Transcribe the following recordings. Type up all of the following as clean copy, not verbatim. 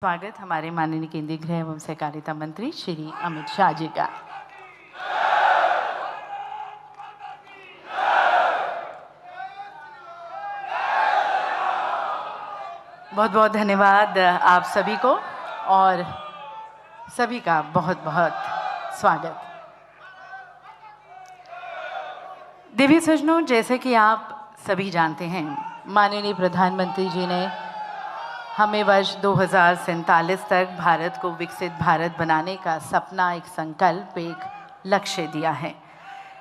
स्वागत हमारे माननीय केंद्रीय गृह एवं सहकारिता मंत्री श्री अमित शाह जी का। बहुत बहुत धन्यवाद आप सभी को और सभी का बहुत बहुत स्वागत। देवी सज्जनों, जैसे कि आप सभी जानते हैं, माननीय प्रधानमंत्री जी ने हमें वर्ष 2047 तक भारत को विकसित भारत बनाने का सपना, एक संकल्प, एक लक्ष्य दिया है।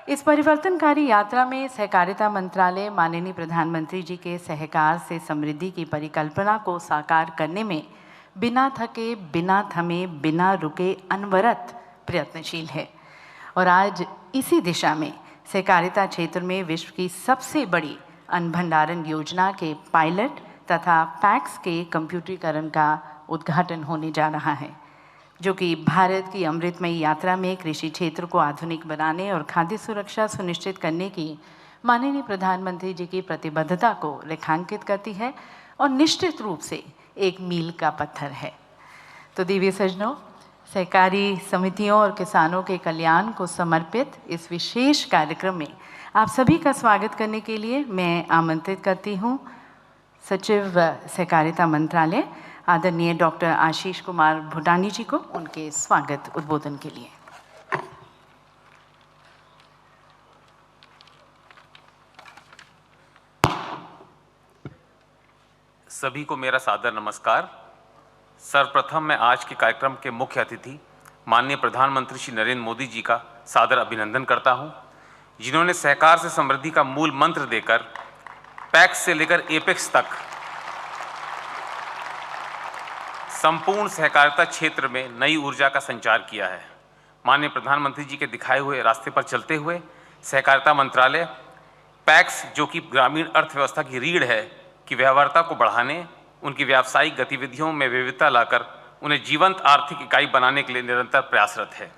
इस परिवर्तनकारी यात्रा में सहकारिता मंत्रालय माननीय प्रधानमंत्री जी के सहकार से समृद्धि की परिकल्पना को साकार करने में बिना थके, बिना थमे, बिना रुके अनवरत प्रयत्नशील है। और आज इसी दिशा में सहकारिता क्षेत्र में विश्व की सबसे बड़ी अन्न भंडारण योजना के पायलट तथा पैक्स के कंप्यूटरीकरण का उद्घाटन होने जा रहा है, जो कि भारत की अमृतमयी यात्रा में कृषि क्षेत्र को आधुनिक बनाने और खाद्य सुरक्षा सुनिश्चित करने की माननीय प्रधानमंत्री जी की प्रतिबद्धता को रेखांकित करती है और निश्चित रूप से एक मील का पत्थर है। तो देवी सज्जनों, सहकारी समितियों और किसानों के कल्याण को समर्पित इस विशेष कार्यक्रम में आप सभी का स्वागत करने के लिए मैं आमंत्रित करती हूँ सचिव सहकारिता मंत्रालय आदरणीय डॉक्टर आशीष कुमार भूटानी जी को उनके स्वागत उद्बोधन के लिए। सभी को मेरा सादर नमस्कार। सर्वप्रथम मैं आज के कार्यक्रम के मुख्य अतिथि माननीय प्रधानमंत्री श्री नरेंद्र मोदी जी का सादर अभिनंदन करता हूं, जिन्होंने सहकार से समृद्धि का मूल मंत्र देकर पैक्स से लेकर एपेक्स तक संपूर्ण सहकारिता क्षेत्र में नई ऊर्जा का संचार किया है। माननीय प्रधानमंत्री जी के दिखाए हुए रास्ते पर चलते हुए सहकारिता मंत्रालय पैक्स, जो कि ग्रामीण अर्थव्यवस्था की रीढ़ है, की व्यवहार्यता को बढ़ाने, उनकी व्यावसायिक गतिविधियों में विविधता लाकर उन्हें जीवंत आर्थिक इकाई बनाने के लिए निरंतर प्रयासरत है।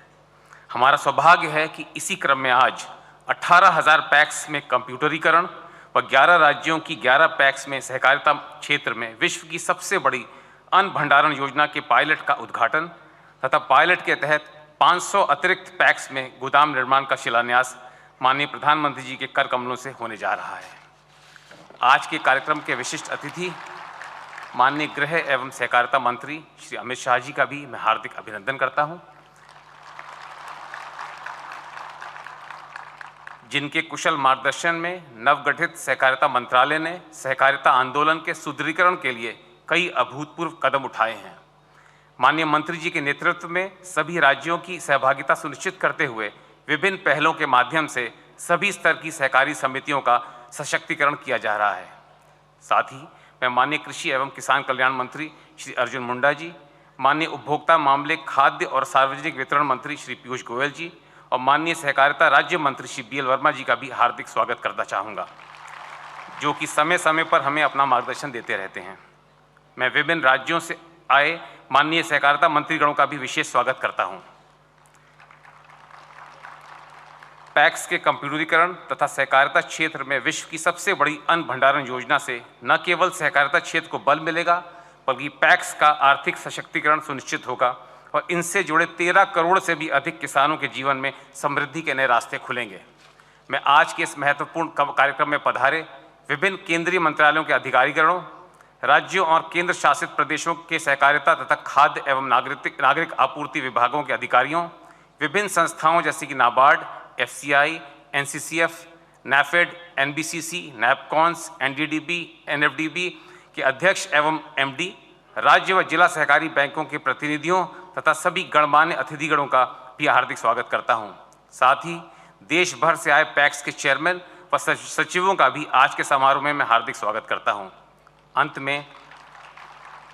हमारा सौभाग्य है कि इसी क्रम में आज 18,000 पैक्स में कंप्यूटरीकरण व 11 राज्यों की 11 पैक्स में सहकारिता क्षेत्र में विश्व की सबसे बड़ी अन्न भंडारण योजना के पायलट का उद्घाटन तथा पायलट के तहत 500 अतिरिक्त पैक्स में गोदाम निर्माण का शिलान्यास माननीय प्रधानमंत्री जी के कर कमलों से होने जा रहा है। आज के कार्यक्रम के विशिष्ट अतिथि माननीय गृह एवं सहकारिता मंत्री श्री अमित शाह जी का भी मैं हार्दिक अभिनंदन करता हूं, जिनके कुशल मार्गदर्शन में नवगठित सहकारिता मंत्रालय ने सहकारिता आंदोलन के सुदृढ़ीकरण के लिए कई अभूतपूर्व कदम उठाए हैं। माननीय मंत्री जी के नेतृत्व में सभी राज्यों की सहभागिता सुनिश्चित करते हुए विभिन्न पहलों के माध्यम से सभी स्तर की सहकारी समितियों का सशक्तिकरण किया जा रहा है। साथ ही मैं माननीय कृषि एवं किसान कल्याण मंत्री श्री अर्जुन मुंडा जी, माननीय उपभोक्ता मामले, खाद्य और सार्वजनिक वितरण मंत्री श्री पीयूष गोयल जी और माननीय सहकारिता राज्य मंत्री श्री BL वर्मा जी का भी हार्दिक स्वागत करना चाहूँगा, जो कि समय समय पर हमें अपना मार्गदर्शन देते रहते हैं। मैं विभिन्न राज्यों से आए माननीय सहकारिता मंत्रीगणों का भी विशेष स्वागत करता हूं। पैक्स के कंप्यूटरीकरण तथा सहकारिता क्षेत्र में विश्व की सबसे बड़ी अन्न भंडारण योजना से न केवल सहकारिता क्षेत्र को बल मिलेगा, बल्कि पैक्स का आर्थिक सशक्तिकरण सुनिश्चित होगा और इनसे जुड़े 13 करोड़ से भी अधिक किसानों के जीवन में समृद्धि के नए रास्ते खुलेंगे। मैं आज के इस महत्वपूर्ण कार्यक्रम में पधारे विभिन्न केंद्रीय मंत्रालयों के अधिकारीगणों, राज्यों और केंद्र शासित प्रदेशों के सहकारिता तथा खाद्य एवं नागरिक आपूर्ति विभागों के अधिकारियों, विभिन्न संस्थाओं जैसे कि NABARD, FCI, NCCF, NAFED, NBCC, NAPCONS, NDDB, NFDB के अध्यक्ष एवं MD, राज्य व जिला सहकारी बैंकों के प्रतिनिधियों तथा सभी गणमान्य अतिथिगणों का भी हार्दिक स्वागत करता हूं। साथ ही देश भर से आए पैक्स के चेयरमैन व सचिवों का भी आज के समारोह में मैं हार्दिक स्वागत करता हूं। अंत में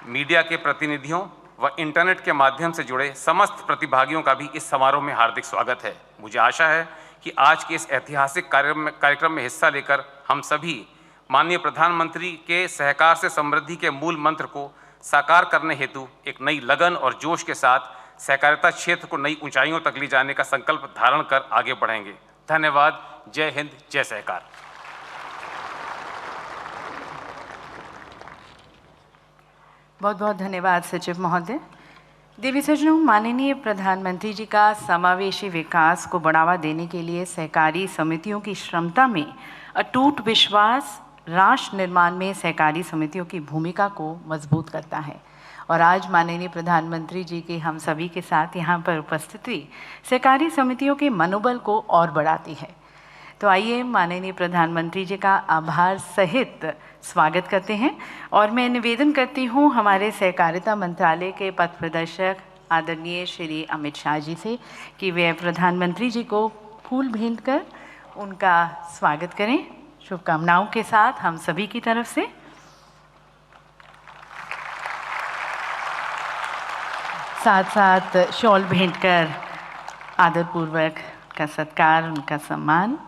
मीडिया के प्रतिनिधियों व इंटरनेट के माध्यम से जुड़े समस्त प्रतिभागियों का भी इस समारोह में हार्दिक स्वागत है। मुझे आशा है कि आज के इस ऐतिहासिक कार्यक्रम में हिस्सा लेकर हम सभी माननीय प्रधानमंत्री के सहकार से समृद्धि के मूल मंत्र को साकार करने हेतु एक नई लगन और जोश के साथ सहकारिता क्षेत्र को नई ऊंचाइयों तक ले जाने का संकल्प धारण कर आगे बढ़ेंगे। धन्यवाद। जय हिंद, जय सहकार। बहुत बहुत धन्यवाद सचिव महोदय। देवी सज्जनों, माननीय प्रधानमंत्री जी का समावेशी विकास को बढ़ावा देने के लिए सहकारी समितियों की क्षमता में अटूट विश्वास राष्ट्र निर्माण में सहकारी समितियों की भूमिका को मजबूत करता है। और आज माननीय प्रधानमंत्री जी के हम सभी के साथ यहाँ पर उपस्थिति सहकारी समितियों के मनोबल को और बढ़ाती है। तो आइए माननीय प्रधानमंत्री जी का आभार सहित स्वागत करते हैं और मैं निवेदन करती हूँ हमारे सहकारिता मंत्रालय के पथ प्रदर्शक आदरणीय श्री अमित शाह जी से कि वे प्रधानमंत्री जी को फूल भेंट कर उनका स्वागत करें। शुभकामनाओं के साथ हम सभी की तरफ से। साथ साथ शॉल भेंट कर आदरपूर्वक का सत्कार, उनका सम्मान।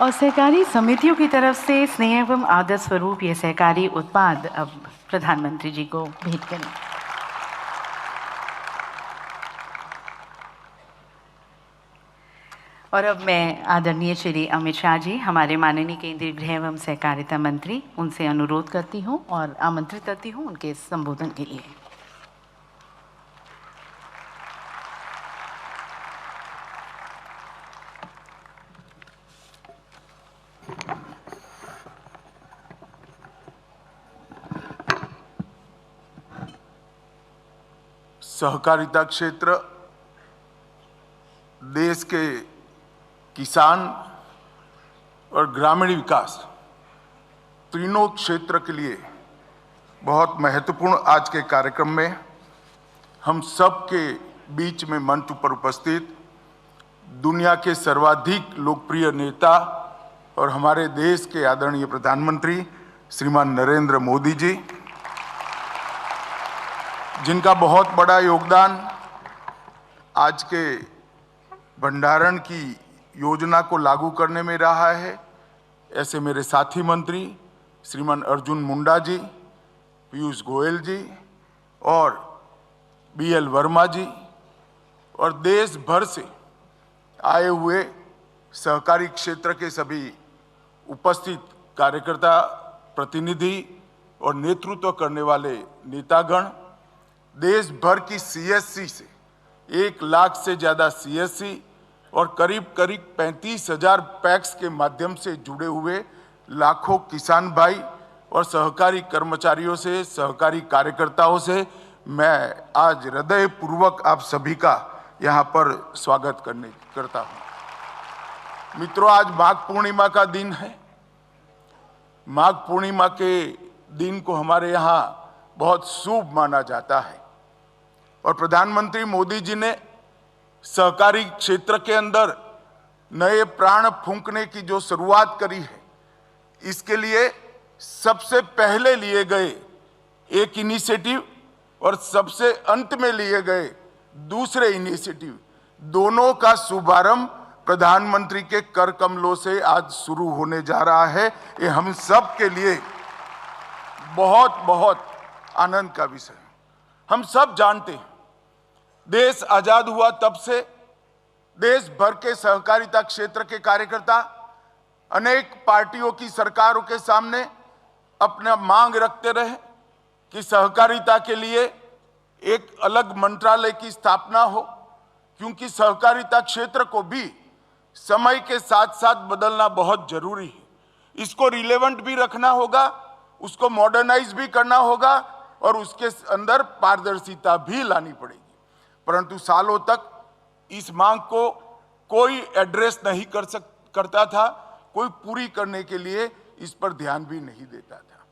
और सहकारी समितियों की तरफ से स्नेह एवं आदर स्वरूप ये सहकारी उत्पाद अब प्रधानमंत्री जी को भेंट करें। और अब मैं आदरणीय श्री अमित शाह जी, हमारे माननीय केंद्रीय गृह एवं सहकारिता मंत्री, उनसे अनुरोध करती हूँ और आमंत्रित करती हूँ उनके संबोधन के लिए। सहकारिता क्षेत्र देश के किसान और ग्रामीण विकास तीनों क्षेत्र के लिए बहुत महत्वपूर्ण आज के कार्यक्रम में हम सब के बीच में मंच पर उपस्थित दुनिया के सर्वाधिक लोकप्रिय नेता और हमारे देश के आदरणीय प्रधानमंत्री श्रीमान नरेंद्र मोदी जी, जिनका बहुत बड़ा योगदान आज के भंडारण की योजना को लागू करने में रहा है, ऐसे मेरे साथी मंत्री श्रीमान अर्जुन मुंडा जी, पीयूष गोयल जी और BL वर्मा जी और देश भर से आए हुए सहकारी क्षेत्र के सभी उपस्थित कार्यकर्ता, प्रतिनिधि और नेतृत्व करने वाले नेतागण, देश भर की CSC से 1 लाख से ज़्यादा CSC और करीब 35,000 पैक्स के माध्यम से जुड़े हुए लाखों किसान भाई और सहकारी कर्मचारियों से, सहकारी कार्यकर्ताओं से मैं आज हृदयपूर्वक आप सभी का यहाँ पर स्वागत करता हूँ। मित्रों, आज माघ पूर्णिमा का दिन है। माघ पूर्णिमा के दिन को हमारे यहाँ बहुत शुभ माना जाता है और प्रधानमंत्री मोदी जी ने सहकारी क्षेत्र के अंदर नए प्राण फूंकने की जो शुरुआत करी है, इसके लिए सबसे पहले लिए गए एक इनिशिएटिव और सबसे अंत में लिए गए दूसरे इनिशिएटिव, दोनों का शुभारंभ प्रधानमंत्री के कर कमलों से आज शुरू होने जा रहा है। ये हम सब के लिए बहुत बहुत आनंद का विषय है। हम सब जानते हैं, देश आजाद हुआ तब से देश भर के सहकारिता क्षेत्र के कार्यकर्ता अनेक पार्टियों की सरकारों के सामने अपना मांग रखते रहे कि सहकारिता के लिए एक अलग मंत्रालय की स्थापना हो, क्योंकि सहकारिता क्षेत्र को भी समय के साथ साथ बदलना बहुत जरूरी है। इसको रिलेवेंट भी रखना होगा, उसको मॉडर्नाइज भी करना होगा और उसके अंदर पारदर्शिता भी लानी पड़ेगी। परंतु सालों तक इस मांग को कोई एड्रेस नहीं करता था, कोई पूरी करने के लिए इस पर ध्यान भी नहीं देता था।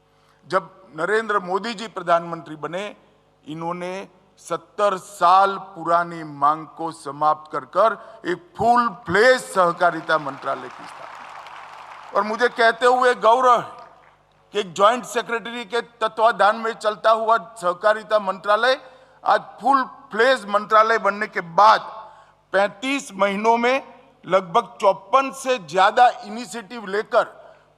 जब नरेंद्र मोदी जी प्रधानमंत्री बने, इन्होंने 70 साल पुरानी मांग को समाप्त कर एक फुल फ्लेज सहकारिता मंत्रालय की स्थापना। और मुझे कहते हुए गौरव है कि एक जॉइंट सेक्रेटरी के तत्वाधान में चलता हुआ सहकारिता मंत्रालय आज फुल फ्लेज मंत्रालय बनने के बाद 35 महीनों में लगभग 54 से ज्यादा इनिशिएटिव लेकर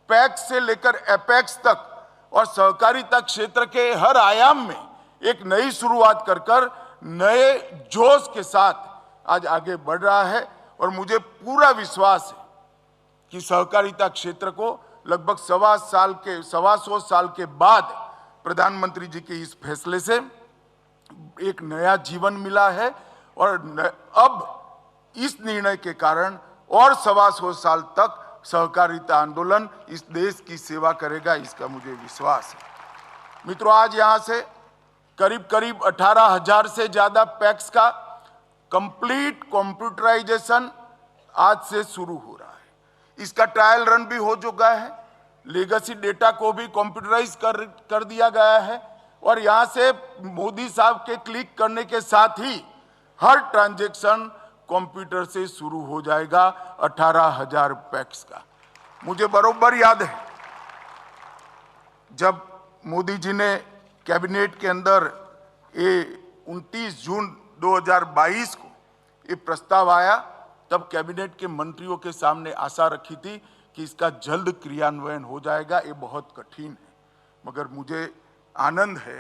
पैक्स से लेकर एपेक्स तक और सहकारिता क्षेत्र के हर आयाम में एक नई शुरुआत कर नए जोश के साथ आज आगे बढ़ रहा है। और मुझे पूरा विश्वास है कि सहकारिता क्षेत्र को लगभग सवा सौ साल के बाद प्रधानमंत्री जी के इस फैसले से एक नया जीवन मिला है और अब इस निर्णय के कारण और सवा सौ साल तक सहकारिता आंदोलन इस देश की सेवा करेगा, इसका मुझे विश्वास है। मित्रों, आज यहां से करीब करीब 18,000 से ज्यादा पैक्स का कंप्लीट कंप्यूटराइजेशन आज से शुरू हो रहा है। इसका ट्रायल रन भी हो चुका है, लेगेसी डेटा को भी कंप्यूटराइज कर दिया गया है और यहां से मोदी साहब के क्लिक करने के साथ ही हर ट्रांजैक्शन कंप्यूटर से शुरू हो जाएगा 18,000 पैक्स का। मुझे बरोबर याद है जब मोदी जी ने कैबिनेट के अंदर ये 29 जून 2022 को ये प्रस्ताव आया, तब कैबिनेट के मंत्रियों के सामने आशा रखी थी कि इसका जल्द क्रियान्वयन हो जाएगा। ये बहुत कठिन है, मगर मुझे आनंद है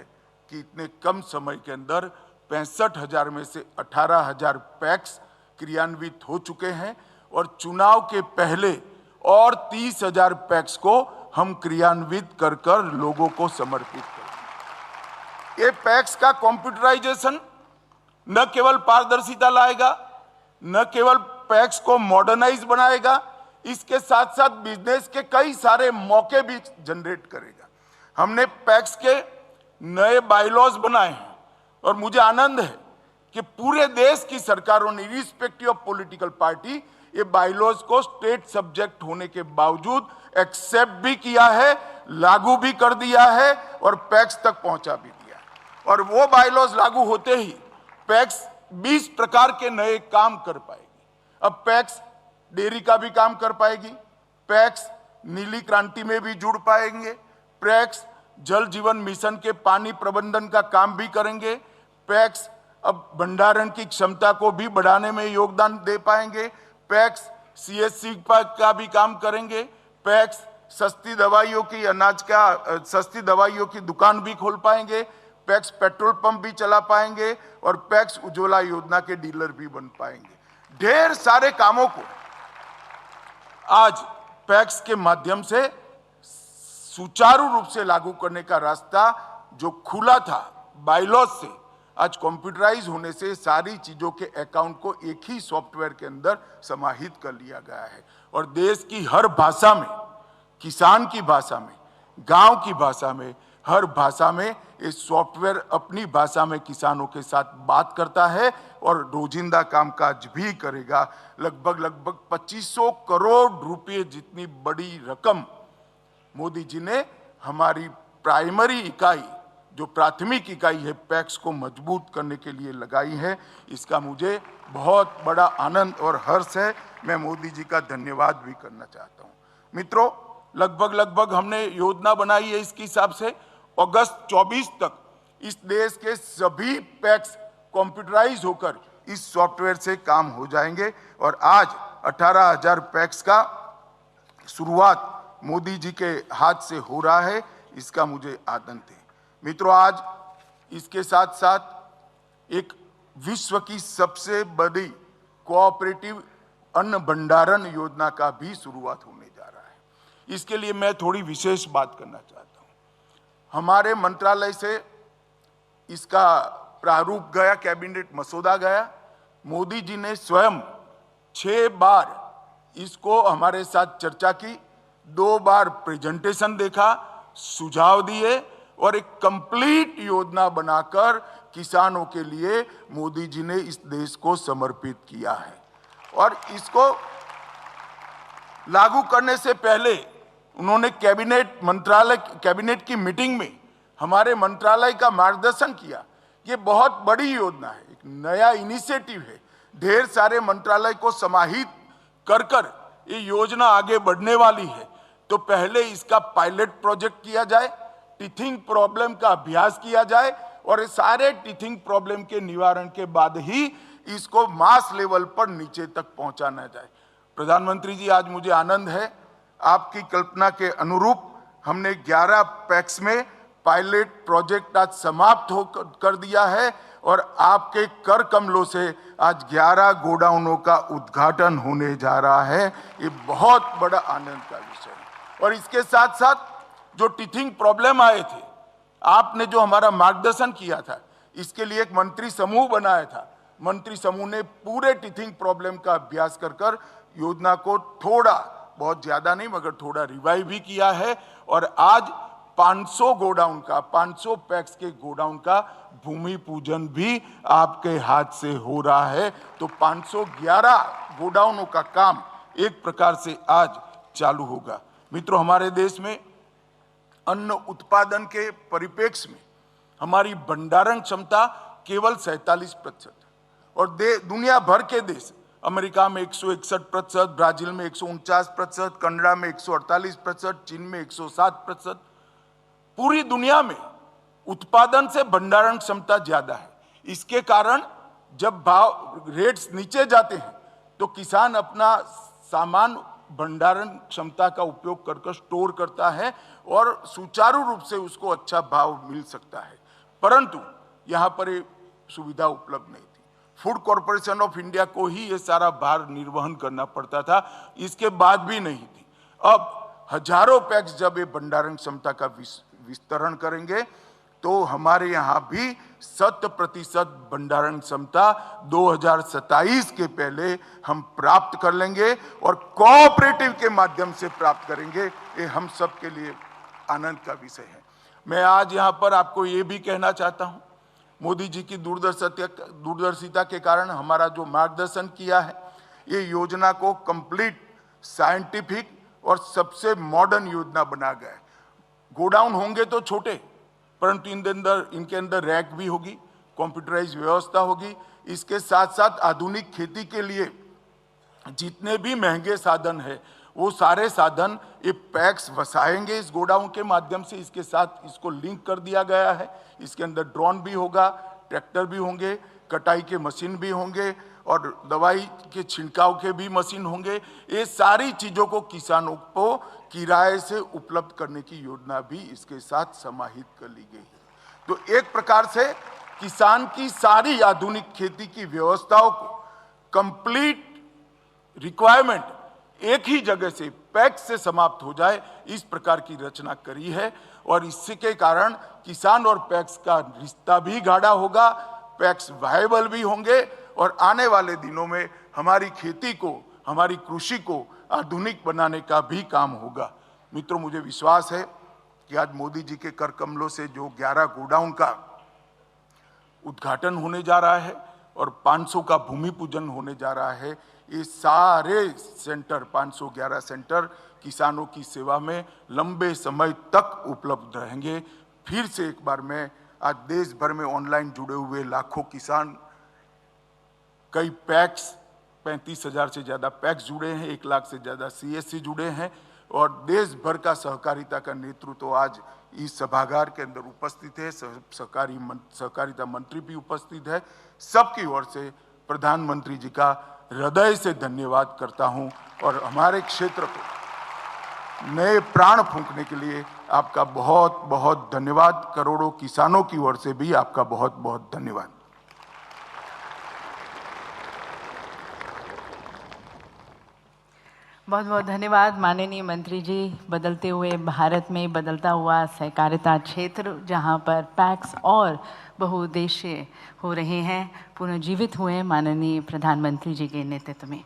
कि इतने कम समय के अंदर 65,000 में से 18,000 पैक्स क्रियान्वित हो चुके हैं और चुनाव के पहले और 30,000 पैक्स को हम क्रियान्वित कर कर लोगों को समर्पित करेंगे। ये पैक्स का कंप्यूटराइजेशन न केवल पारदर्शिता लाएगा, न केवल पैक्स को मॉडर्नाइज बनाएगा, इसके साथ साथ बिजनेस के कई सारे मौके भी जनरेट करेगा। हमने पैक्स के नए बायलॉज बनाए हैं और मुझे आनंद है कि पूरे देश की सरकारों ने इर्रिस्पेक्टिव ऑफ पॉलिटिकल पार्टी ये बायलॉज को स्टेट सब्जेक्ट होने के बावजूद एक्सेप्ट भी किया है, लागू भी कर दिया है और पैक्स तक पहुंचा भी दिया है। और वो बायलॉज लागू होते ही पैक्स 20 प्रकार के नए काम कर पाएगी। अब पैक्स डेयरी का भी काम कर पाएगी, पैक्स नीली क्रांति में भी जुड़ पाएंगे, पैक्स जल जीवन मिशन के पानी प्रबंधन का काम भी करेंगे, पैक्स अब भंडारण की क्षमता को भी बढ़ाने में योगदान दे पाएंगे, पैक्स सीएससी का भी काम करेंगे, पैक्स सस्ती दवाइयों की सस्ती दवाइयों की दुकान भी खोल पाएंगे, पैक्स पेट्रोल पंप भी चला पाएंगे और पैक्स उज्ज्वला योजना के डीलर भी बन पाएंगे। ढेर सारे कामों को आज पैक्स के माध्यम से सुचारू रूप से लागू करने का रास्ता जो खुला था बायलॉज से, आज कंप्यूटराइज होने से सारी चीजों के अकाउंट को एक ही सॉफ्टवेयर के अंदर समाहित कर लिया गया है और देश की हर भाषा में, किसान की भाषा में, गांव की भाषा में, हर भाषा में ये सॉफ्टवेयर अपनी भाषा में किसानों के साथ बात करता है और रोजिंदा कामकाज भी करेगा। लगभग 2500 करोड़ रुपए जितनी बड़ी रकम मोदी जी ने हमारी प्राइमरी इकाई, जो प्राथमिक इकाई है पैक्स को मजबूत करने के लिए लगाई है। इसका मुझे बहुत बड़ा आनंद और हर्ष है। मैं मोदी जी का धन्यवाद भी करना चाहता हूँ। मित्रों, लगभग हमने योजना बनाई है इसके हिसाब से अगस्त 24 तक इस देश के सभी पैक्स कंप्यूटराइज होकर इस सॉफ्टवेयर से काम हो जाएंगे और आज 18,000 पैक्स का शुरुआत मोदी जी के हाथ से हो रहा है, इसका मुझे आनंद है। मित्रों, आज इसके साथ साथ एक विश्व की सबसे बड़ी कोऑपरेटिव अन्न भंडारण योजना का भी शुरुआत होने जा रहा है। इसके लिए मैं थोड़ी विशेष बात करना चाहता हूं। हमारे मंत्रालय से इसका प्रारूप गया, कैबिनेट मसौदा गया। मोदी जी ने स्वयं 6 बार इसको हमारे साथ चर्चा की, 2 बार प्रेजेंटेशन देखा, सुझाव दिए और एक कंप्लीट योजना बनाकर किसानों के लिए मोदी जी ने इस देश को समर्पित किया है। और इसको लागू करने से पहले उन्होंने कैबिनेट की मीटिंग में हमारे मंत्रालय का मार्गदर्शन किया। ये बहुत बड़ी योजना है, एक नया इनिशिएटिव है, ढेर सारे मंत्रालय को समाहित कर कर ये योजना आगे बढ़ने वाली है। तो पहले इसका पायलट प्रोजेक्ट किया जाए, टीथिंग प्रॉब्लम का अभ्यास किया जाए और ये सारे टीथिंग प्रॉब्लम के निवारण के बाद ही इसको मास लेवल पर नीचे तक पहुंचाना जाए। प्रधानमंत्री जी, आज मुझे आनंद है, आपकी कल्पना के अनुरूप हमने 11 पैक्स में पायलट प्रोजेक्ट आज समाप्त कर दिया है और आपके कर कमलों से आज 11 गोडाउनों का उद्घाटन होने जा रहा है। ये बहुत बड़ा आनंद का विषय है और इसके साथ साथ जो टीथिंग प्रॉब्लम आए थे, आपने जो हमारा मार्गदर्शन किया था, इसके लिए एक मंत्री समूह बनाया था। मंत्री समूह ने पूरे टीथिंग प्रॉब्लम का अभ्यास कर योजना को थोड़ा, बहुत ज्यादा नहीं मगर थोड़ा रिवाइव भी किया है। और आज 500 गोडाउन का, 500 पैक्स के गोडाउन का भूमि पूजन भी आपके हाथ से हो रहा है। तो 511 गोडाउनों का काम एक प्रकार से आज चालू होगा। मित्रों, हमारे देश में अन्न उत्पादन के परिप्रेक्ष्य में हमारी भंडारण क्षमता केवल 47% और दुनिया भर के देश, अमेरिका में 161%, ब्राजील में 149%, कनाडा में 148%, चीन में 107%, पूरी दुनिया में उत्पादन से भंडारण क्षमता ज्यादा है। इसके कारण जब भाव रेट्स नीचे जाते हैं तो किसान अपना सामान भंडारण क्षमता का उपयोग कर स्टोर करता है और सुचारू रूप से उसको अच्छा भाव मिल सकता है। परंतु यहाँ पर ये सुविधा उपलब्ध नहीं थी। फूड कॉरपोरेशन ऑफ इंडिया को ही ये सारा भार निर्वहन करना पड़ता था, इसके बाद भी नहीं थी। अब हजारों पैक्स जब ये भंडारण क्षमता का विस्तरण करेंगे तो हमारे यहाँ भी 100% भंडारण क्षमता 2027 के पहले हम प्राप्त कर लेंगे और कोऑपरेटिव के माध्यम से प्राप्त करेंगे। ये हम सब के लिए आनंद का विषय है। मैं आज यहाँ पर आपको ये भी कहना चाहता हूँ, मोदी जी की दूरदर्शिता के कारण हमारा जो मार्गदर्शन किया है, ये योजना को कंप्लीट साइंटिफिक और सबसे मॉडर्न योजना बना गया है। गोडाउन होंगे तो छोटे, परंतु इनके अंदर रैक भी होगी, कंप्यूटराइज व्यवस्था होगी। इसके साथ साथ आधुनिक खेती के लिए जितने भी महंगे साधन है वो सारे साधन ये पैक्स वसाएंगे इस गोडाउन के माध्यम से। इसके साथ इसको लिंक कर दिया गया है। इसके अंदर ड्रोन भी होगा, ट्रैक्टर भी होंगे, कटाई के मशीन भी होंगे और दवाई के छिड़काव के भी मशीन होंगे। ये सारी चीज़ों को किसानों को किराए से उपलब्ध करने की योजना भी इसके साथ समाहित कर ली गई है। तो एक प्रकार से किसान की सारी आधुनिक खेती की व्यवस्थाओं को कंप्लीट रिक्वायरमेंट एक ही जगह से पैक्स से समाप्त हो जाए, इस प्रकार की रचना करी है। और इसके कारण किसान और पैक्स का रिश्ता भी गाढ़ा होगा, पैक्स वायबल भी होंगे और आने वाले दिनों में हमारी खेती को, हमारी कृषि को आधुनिक बनाने का भी काम होगा। मित्रों, मुझे विश्वास है कि आज मोदी जी के कर कमलों से जो 11 गोडाउन का उद्घाटन होने जा रहा है और 500 का भूमि पूजन होने जा रहा है, ये सारे सेंटर 511 सेंटर किसानों की सेवा में लंबे समय तक उपलब्ध रहेंगे। फिर से एक बार मैं आज देश भर में ऑनलाइन जुड़े हुए लाखों किसान, कई पैक्स 35,000 से ज़्यादा पैक्स जुड़े हैं, 1 लाख से ज़्यादा CSC जुड़े हैं और देश भर का सहकारिता का नेतृत्व तो आज इस सभागार के अंदर उपस्थित है। सहकारिता मंत्री भी उपस्थित है। सबकी ओर से प्रधानमंत्री जी का हृदय से धन्यवाद करता हूं और हमारे क्षेत्र को नए प्राण फूंकने के लिए आपका बहुत बहुत धन्यवाद। करोड़ों किसानों की ओर से भी आपका बहुत बहुत धन्यवाद। बहुत बहुत धन्यवाद माननीय मंत्री जी। बदलते हुए भारत में बदलता हुआ सहकारिता क्षेत्र, जहां पर पैक्स और बहुउद्देश्य हो रहे हैं, पुनर्जीवित हुए माननीय प्रधानमंत्री जी के नेतृत्व में।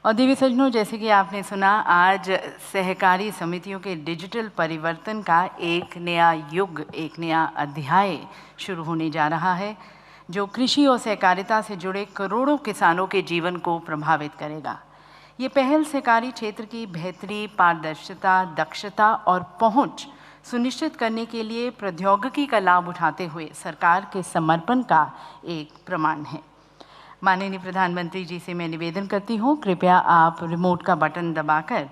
और देवी सज्जनों, जैसे कि आपने सुना, आज सहकारी समितियों के डिजिटल परिवर्तन का एक नया युग, एक नया अध्याय शुरू होने जा रहा है, जो कृषि और सहकारिता से जुड़े करोड़ों किसानों के जीवन को प्रभावित करेगा। ये पहल सहकारी क्षेत्र की बेहतरी, पारदर्शिता, दक्षता और पहुंच सुनिश्चित करने के लिए प्रौद्योगिकी का लाभ उठाते हुए सरकार के समर्पण का एक प्रमाण है। माननीय प्रधानमंत्री जी से मैं निवेदन करती हूँ, कृपया आप रिमोट का बटन दबाकर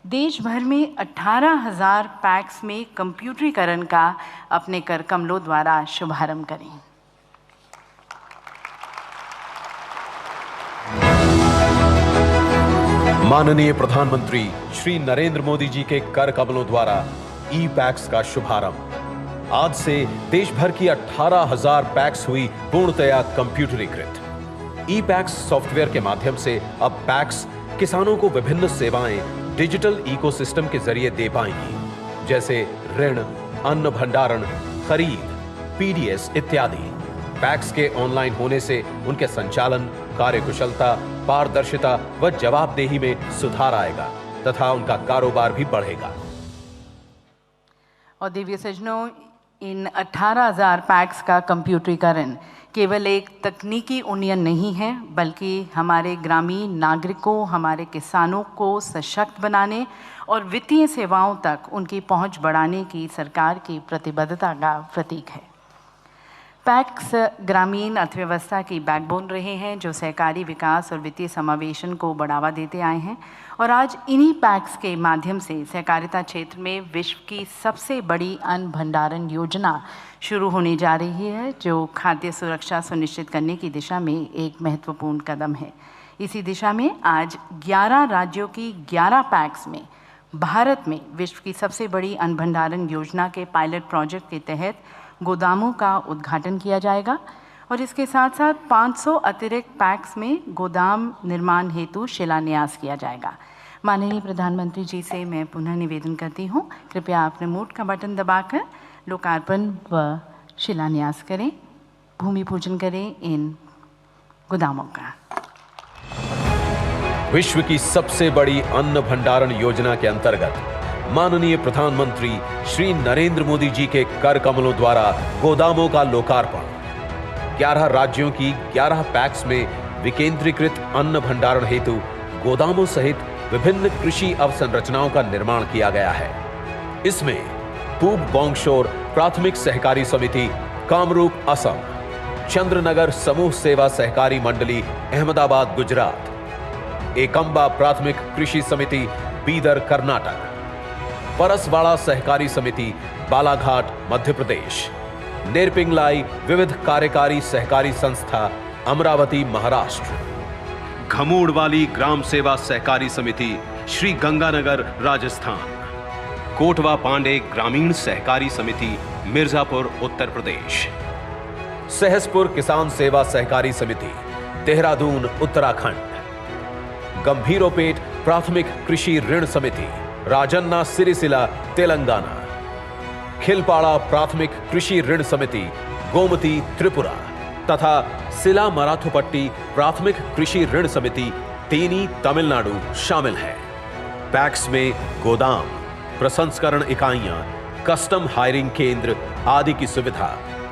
देश भर में 18,000 पैक्स में कंप्यूटरीकरण का अपने कर कमलों द्वारा शुभारंभ करें। माननीय प्रधानमंत्री श्री नरेंद्र मोदी जी के कर कमलों द्वारा ई पैक्स का शुभारंभ। आज से देश भर की 18,000 पैक्स हुई पूर्णतया कंप्यूटरीकृत। ई पैक्स सॉफ्टवेयर के माध्यम से अब पैक्स किसानों को विभिन्न सेवाएं डिजिटल इकोसिस्टम के जरिए दे पाएंगी, जैसे ऋण, अन्न भंडारण, खरीद, पीडीएस इत्यादि। पैक्स के ऑनलाइन होने से उनके संचालन, कार्यकुशलता, पारदर्शिता व जवाबदेही में सुधार आएगा तथा उनका कारोबार भी बढ़ेगा। और दिव्य सज्जनों, इन 18,000 पैक्स का कंप्यूटरीकरण केवल एक तकनीकी उन्नयन नहीं है, बल्कि हमारे ग्रामीण नागरिकों, हमारे किसानों को सशक्त बनाने और वित्तीय सेवाओं तक उनकी पहुंच बढ़ाने की सरकार की प्रतिबद्धता का प्रतीक है। पैक्स ग्रामीण अर्थव्यवस्था की बैकबोन रहे हैं, जो सहकारी विकास और वित्तीय समावेशन को बढ़ावा देते आए हैं। और आज इन्हीं पैक्स के माध्यम से सहकारिता क्षेत्र में विश्व की सबसे बड़ी अन्न भंडारण योजना शुरू होने जा रही है, जो खाद्य सुरक्षा सुनिश्चित करने की दिशा में एक महत्वपूर्ण कदम है। इसी दिशा में आज 11 राज्यों की 11 पैक्स में भारत में विश्व की सबसे बड़ी अन्न भंडारण योजना के पायलट प्रोजेक्ट के तहत गोदामों का उद्घाटन किया जाएगा और इसके साथ साथ 500 अतिरिक्त पैक्स में गोदाम निर्माण हेतु शिलान्यास किया जाएगा। माननीय प्रधानमंत्री जी से मैं पुनः निवेदन करती हूँ, कृपया आप रिमोट का बटन दबाकर लोकार्पण व शिलान्यास करें, भूमि पूजन करें इन गोदामों का। विश्व की सबसे बड़ी अन्न भंडारण योजना के अंतर्गत माननीय प्रधानमंत्री श्री नरेंद्र मोदी जी के कर कमलों द्वारा गोदामों का लोकार्पण। 11 राज्यों की 11 पैक्स में विकेंद्रीकृत अन्न भंडारण हेतु गोदामों सहित विभिन्न कृषि अवसंरचनाओं का निर्माण किया गया है। इसमें पूब बोंगशोर प्राथमिक सहकारी समिति कामरूप असम, चंद्रनगर समूह सेवा सहकारी मंडली अहमदाबाद गुजरात, एकंबा प्राथमिक कृषि समिति बीदर कर्नाटक, परसवाड़ा सहकारी समिति बालाघाट मध्य प्रदेश, नेरपिंगलाई विविध कार्यकारी सहकारी संस्था अमरावती महाराष्ट्र, घमूड़वाली ग्राम सेवा सहकारी समिति श्री गंगानगर राजस्थान, कोटवा पांडे ग्रामीण सहकारी समिति मिर्जापुर उत्तर प्रदेश, सहसपुर किसान सेवा सहकारी समिति देहरादून उत्तराखंड, गंभीरोपेट प्राथमिक कृषि ऋण समिति राजन्ना सिरिसिला तेलंगाना, खिलपाड़ा प्राथमिक कृषि ऋण समिति गोमती त्रिपुरा तथा सिला मराथुपट्टी प्राथमिक कृषि ऋण समिति तेनी तमिलनाडु शामिल है। पैक्स में गोदाम, प्रसंस्करण इकाइयां, कस्टम हायरिंग केंद्र आदि की सुविधा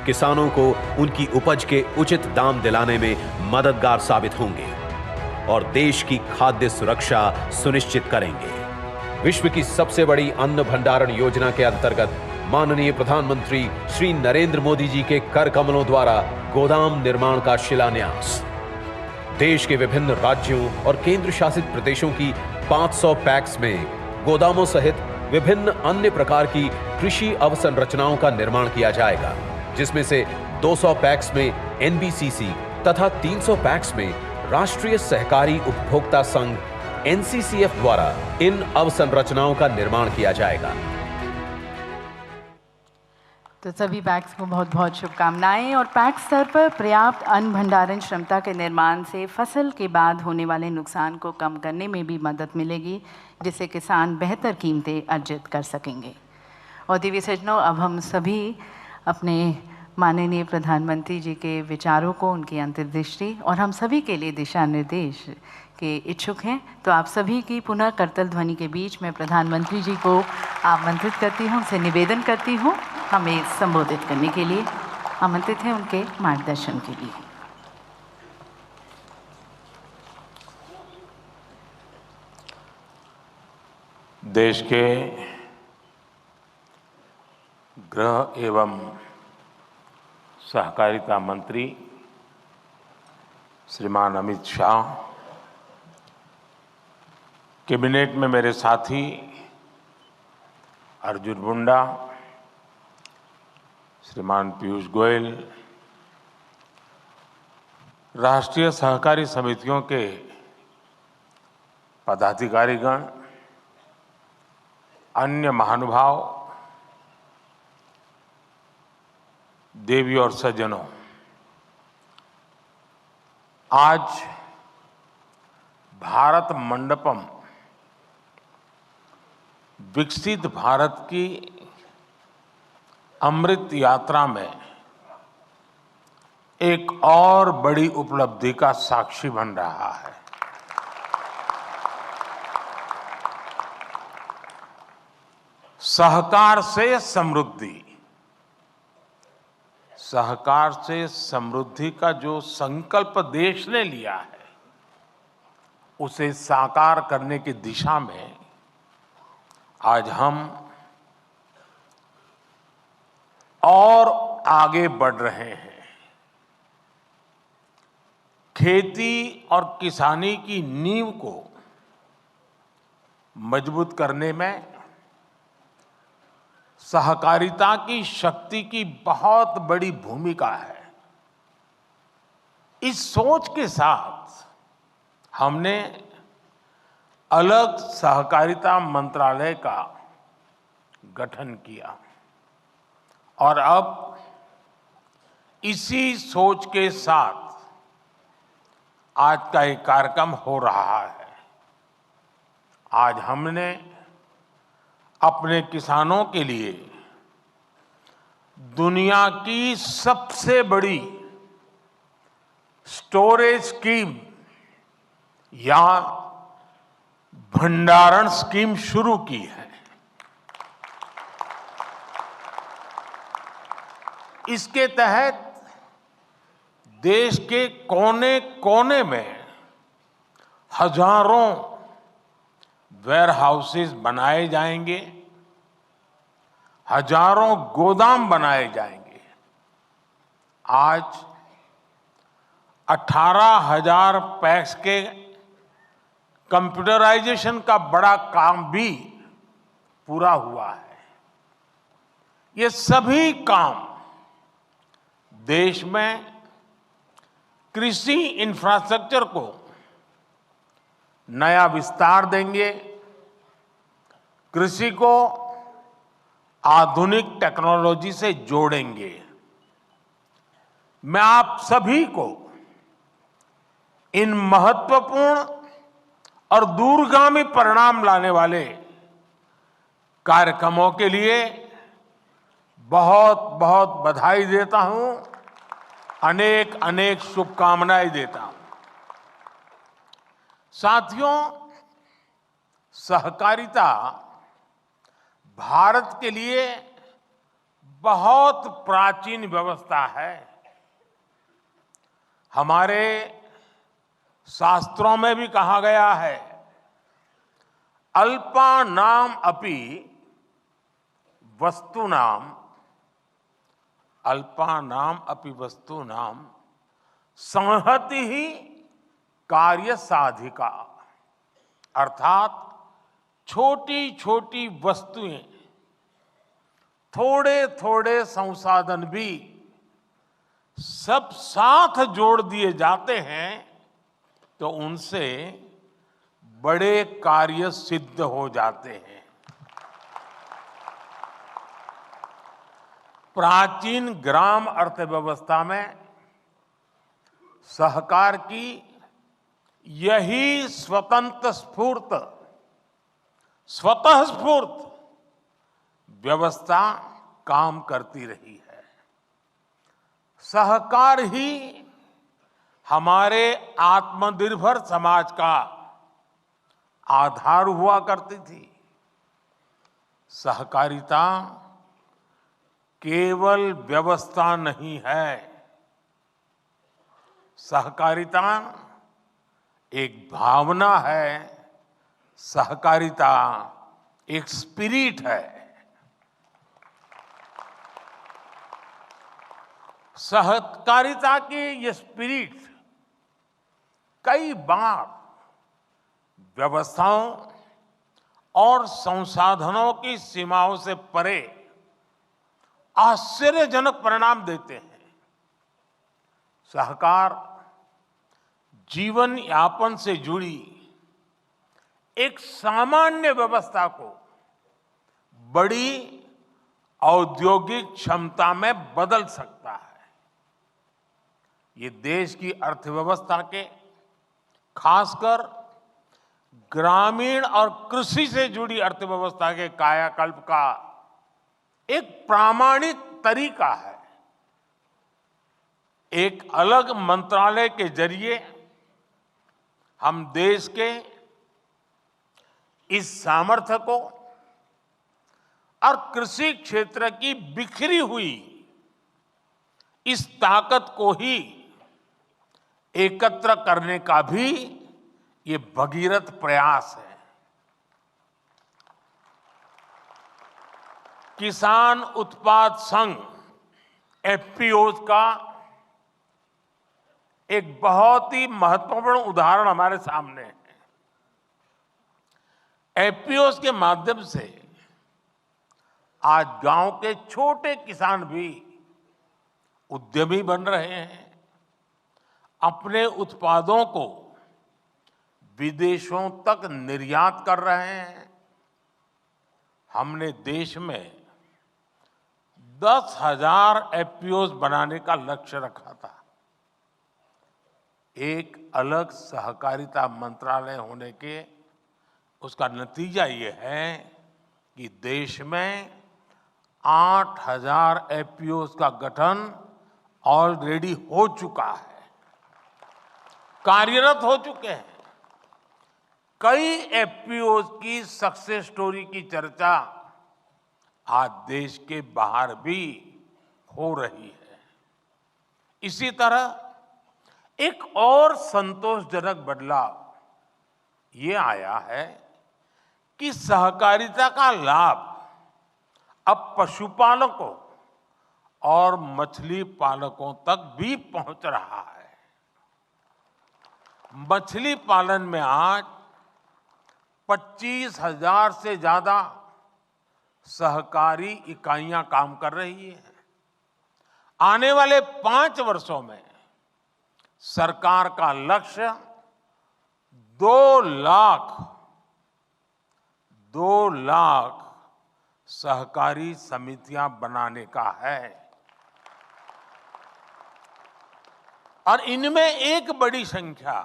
किसानों को उनकी उपज के उचित दाम दिलाने में मददगार साबित होंगे और देश की खाद्य सुरक्षा सुनिश्चित करेंगे। विश्व की सबसे बड़ी अन्न भंडारण योजना के अंतर्गत माननीय प्रधानमंत्री श्री नरेंद्र मोदी जी के कर कमलों द्वारा गोदाम निर्माण का शिलान्यास, देश के विभिन्न राज्यों और केंद्र शासित प्रदेशों की 500 पैक्स में गोदामों सहित विभिन्न अन्य प्रकार की कृषि अवसंरचनाओं का निर्माण किया जाएगा, जिसमें से 200 पैक्स में एनबीसीसी तथा 300 पैक्स में राष्ट्रीय सहकारी उपभोक्ता संघ एनसीसीएफ द्वारा इन अवसंरचनाओं का निर्माण किया जाएगा। तो सभी पैक्स को बहुत बहुत शुभकामनाएं। और पैक्स स्तर पर पर्याप्त अन्न भंडारण क्षमता के निर्माण से फसल के बाद होने वाले नुकसान को कम करने में भी मदद मिलेगी, जिससे किसान बेहतर कीमतें अर्जित कर सकेंगे। और दिव्य सज्जनों, अब हम सभी अपने माननीय प्रधानमंत्री जी के विचारों को, उनकी अंतर्दृष्टि और हम सभी के लिए दिशा निर्देश के इच्छुक हैं। तो आप सभी की पुनः करतल ध्वनि के बीच में प्रधानमंत्री जी को आमंत्रित करती हूँ, उनसे निवेदन करती हूँ हमें संबोधित करने के लिए। आमंत्रित हैं उनके मार्गदर्शन के लिए। देश के गृह एवं सहकारिता मंत्री श्रीमान अमित शाह, कैबिनेट में मेरे साथी अर्जुन मुंडा, श्रीमान पीयूष गोयल, राष्ट्रीय सहकारी समितियों के पदाधिकारीगण, अन्य महानुभाव, देवी और सज्जनों, आज भारत मंडपम विकसित भारत की अमृत यात्रा में एक और बड़ी उपलब्धि का साक्षी बन रहा है। सहकार से समृद्धि, सहकार से समृद्धि का जो संकल्प देश ने लिया है, उसे साकार करने की दिशा में आज हम और आगे बढ़ रहे हैं। खेती और किसानी की नींव को मजबूत करने में सहकारिता की शक्ति की बहुत बड़ी भूमिका है। इस सोच के साथ हमने अलग सहकारिता मंत्रालय का गठन किया और अब इसी सोच के साथ आज का एक कार्यक्रम हो रहा है। आज हमने अपने किसानों के लिए दुनिया की सबसे बड़ी स्टोरेज स्कीम या भंडारण स्कीम शुरू की है। इसके तहत देश के कोने कोने में हजारों वेयर हाउसेस बनाए जाएंगे, हजारों गोदाम बनाए जाएंगे। आज 18,000 पैक्स के कंप्यूटराइजेशन का बड़ा काम भी पूरा हुआ है। ये सभी काम देश में कृषि इंफ्रास्ट्रक्चर को नया विस्तार देंगे, कृषि को आधुनिक टेक्नोलॉजी से जोड़ेंगे। मैं आप सभी को इन महत्वपूर्ण और दूरगामी परिणाम लाने वाले कार्यक्रमों के लिए बहुत बहुत बधाई देता हूं, अनेक अनेक शुभकामनाएं देता हूं। साथियों, सहकारिता भारत के लिए बहुत प्राचीन व्यवस्था है। हमारे शास्त्रों में भी कहा गया है, अल्पानाम अपि वस्तूनाम, अल्पानाम अपि वस्तूनाम संहति ही कार्य साधिका। अर्थात छोटी छोटी वस्तुएं, थोड़े थोड़े संसाधन भी सब साथ जोड़ दिए जाते हैं तो उनसे बड़े कार्य सिद्ध हो जाते हैं। प्राचीन ग्राम अर्थव्यवस्था में सहकार की यही स्वतंत्र स्वतः स्फूर्त व्यवस्था काम करती रही है। सहकार ही हमारे आत्मनिर्भर समाज का आधार हुआ करती थी। सहकारिता केवल व्यवस्था नहीं है, सहकारिता एक भावना है, सहकारिता एक स्पिरिट है। सहकारिता की ये स्पिरिट कई बार व्यवस्थाओं और संसाधनों की सीमाओं से परे आश्चर्यजनक परिणाम देते हैं। सहकार जीवन यापन से जुड़ी एक सामान्य व्यवस्था को बड़ी औद्योगिक क्षमता में बदल सकता है। ये देश की अर्थव्यवस्था के, खासकर ग्रामीण और कृषि से जुड़ी अर्थव्यवस्था के कायाकल्प का एक प्रामाणिक तरीका है। एक अलग मंत्रालय के जरिए हम देश के इस सामर्थ्य को और कृषि क्षेत्र की बिखरी हुई इस ताकत को ही एकत्र करने का भी ये भगीरथ प्रयास है। किसान उत्पाद संघ एफपीओज का एक बहुत ही महत्वपूर्ण उदाहरण हमारे सामने है। एफपीओज के माध्यम से आज गांव के छोटे किसान भी उद्यमी बन रहे हैं, अपने उत्पादों को विदेशों तक निर्यात कर रहे हैं। हमने देश में 10,000 एफपीओज बनाने का लक्ष्य रखा था। एक अलग सहकारिता मंत्रालय होने के उसका नतीजा ये है कि देश में 8,000 एफपीओज का गठन ऑलरेडी हो चुका है, कार्यरत हो चुके हैं। कई एफपीओज की सक्सेस स्टोरी की चर्चा आज देश के बाहर भी हो रही है। इसी तरह एक और संतोषजनक बदलाव ये आया है कि सहकारिता का लाभ अब पशुपालकों और मछली पालकों तक भी पहुंच रहा है। मछली पालन में आज 25,000 से ज्यादा सहकारी इकाइयां काम कर रही है। आने वाले 5 वर्षों में सरकार का लक्ष्य 2 लाख सहकारी समितियां बनाने का है और इनमें एक बड़ी संख्या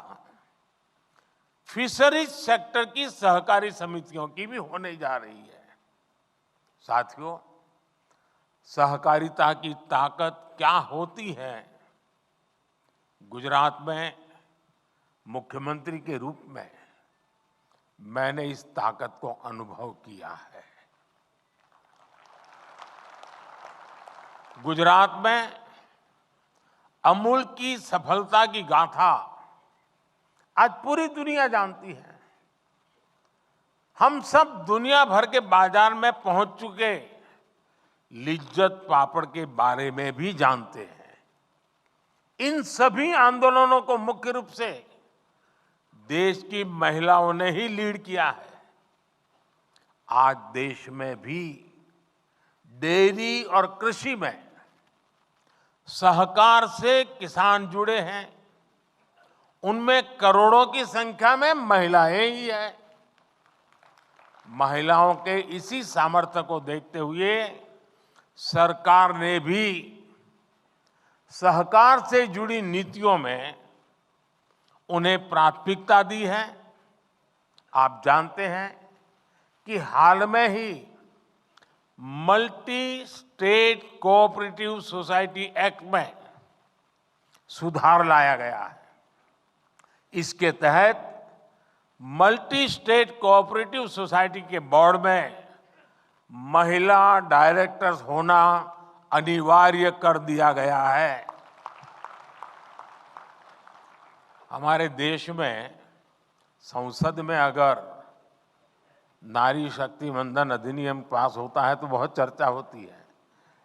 फिशरीज सेक्टर की सहकारी समितियों की भी होने जा रही है। साथियों, सहकारिता की ताकत क्या होती है, गुजरात में मुख्यमंत्री के रूप में मैंने इस ताकत को अनुभव किया है। गुजरात में अमूल की सफलता की गाथा आज पूरी दुनिया जानती है। हम सब दुनिया भर के बाजार में पहुंच चुके लिज्जत पापड़ के बारे में भी जानते हैं। इन सभी आंदोलनों को मुख्य रूप से देश की महिलाओं ने ही लीड किया है। आज देश में भी डेयरी और कृषि में सहकार से किसान जुड़े हैं। उनमें करोड़ों की संख्या में महिलाएं ही हैं। महिलाओं के इसी सामर्थ्य को देखते हुए सरकार ने भी सहकार से जुड़ी नीतियों में उन्हें प्राथमिकता दी है। आप जानते हैं कि हाल में ही multi state cooperative society act में सुधार लाया गया है। इसके तहत मल्टी स्टेट कोऑपरेटिव सोसाइटी के बोर्ड में महिला डायरेक्टर्स होना अनिवार्य कर दिया गया है। हमारे देश में संसद में अगर नारी शक्ति वंदन अधिनियम पास होता है तो बहुत चर्चा होती है,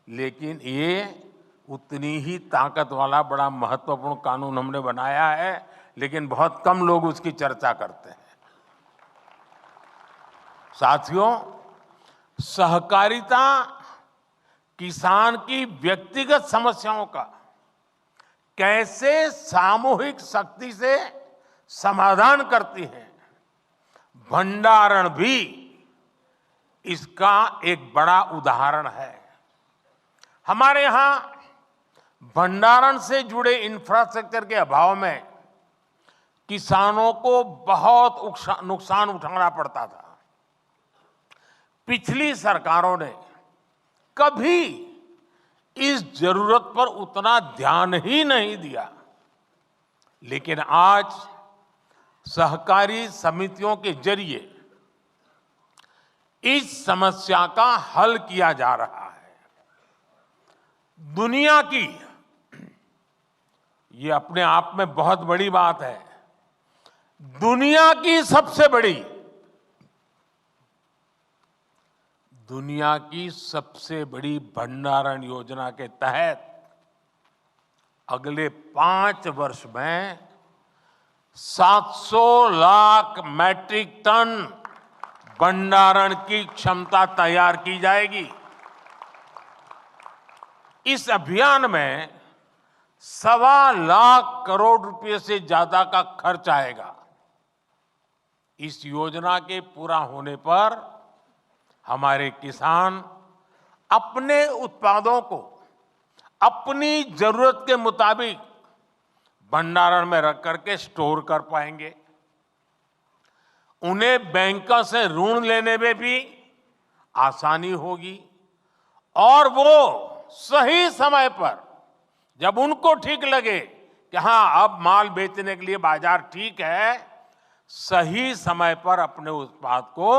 लेकिन ये उतनी ही ताकत वाला बड़ा महत्वपूर्ण कानून हमने बनाया है, लेकिन बहुत कम लोग उसकी चर्चा करते हैं। साथियों, सहकारिता किसान की व्यक्तिगत समस्याओं का कैसे सामूहिक शक्ति से समाधान करती है, भंडारण भी इसका एक बड़ा उदाहरण है। हमारे यहां भंडारण से जुड़े इंफ्रास्ट्रक्चर के अभाव में किसानों को बहुत नुकसान उठाना पड़ता था। पिछली सरकारों ने कभी इस जरूरत पर उतना ध्यान ही नहीं दिया, लेकिन आज सहकारी समितियों के जरिए इस समस्या का हल किया जा रहा है। दुनिया की, ये अपने आप में बहुत बड़ी बात है, दुनिया की सबसे बड़ी भंडारण योजना के तहत अगले 5 वर्ष में 700 लाख मैट्रिक टन भंडारण की क्षमता तैयार की जाएगी। इस अभियान में 1.25 लाख करोड़ रुपए से ज्यादा का खर्च आएगा। इस योजना के पूरा होने पर हमारे किसान अपने उत्पादों को अपनी जरूरत के मुताबिक भंडारण में रख करके स्टोर कर पाएंगे। उन्हें बैंकों से ऋण लेने में भी आसानी होगी और वो सही समय पर, जब उनको ठीक लगे कि हाँ अब माल बेचने के लिए बाजार ठीक है, सही समय पर अपने उत्पाद को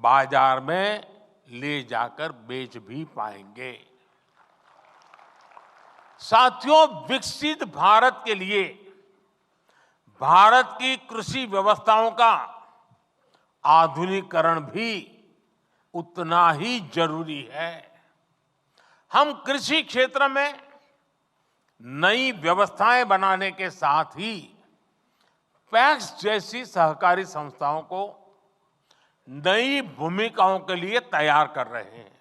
बाजार में ले जाकर बेच भी पाएंगे। साथियों, विकसित भारत के लिए भारत की कृषि व्यवस्थाओं का आधुनिकीकरण भी उतना ही जरूरी है। हम कृषि क्षेत्र में नई व्यवस्थाएं बनाने के साथ ही पैक्स जैसी सहकारी संस्थाओं को नई भूमिकाओं के लिए तैयार कर रहे हैं।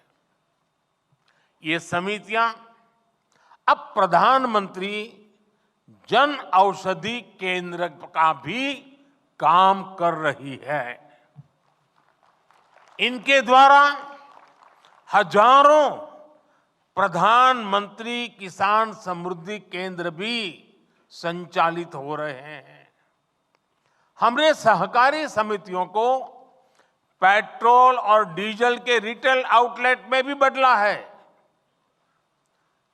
ये समितियां अब प्रधानमंत्री जन औषधि केंद्र का भी काम कर रही है। इनके द्वारा हजारों प्रधानमंत्री किसान समृद्धि केंद्र भी संचालित हो रहे हैं। हमने सहकारी समितियों को पेट्रोल और डीजल के रिटेल आउटलेट में भी बदला है।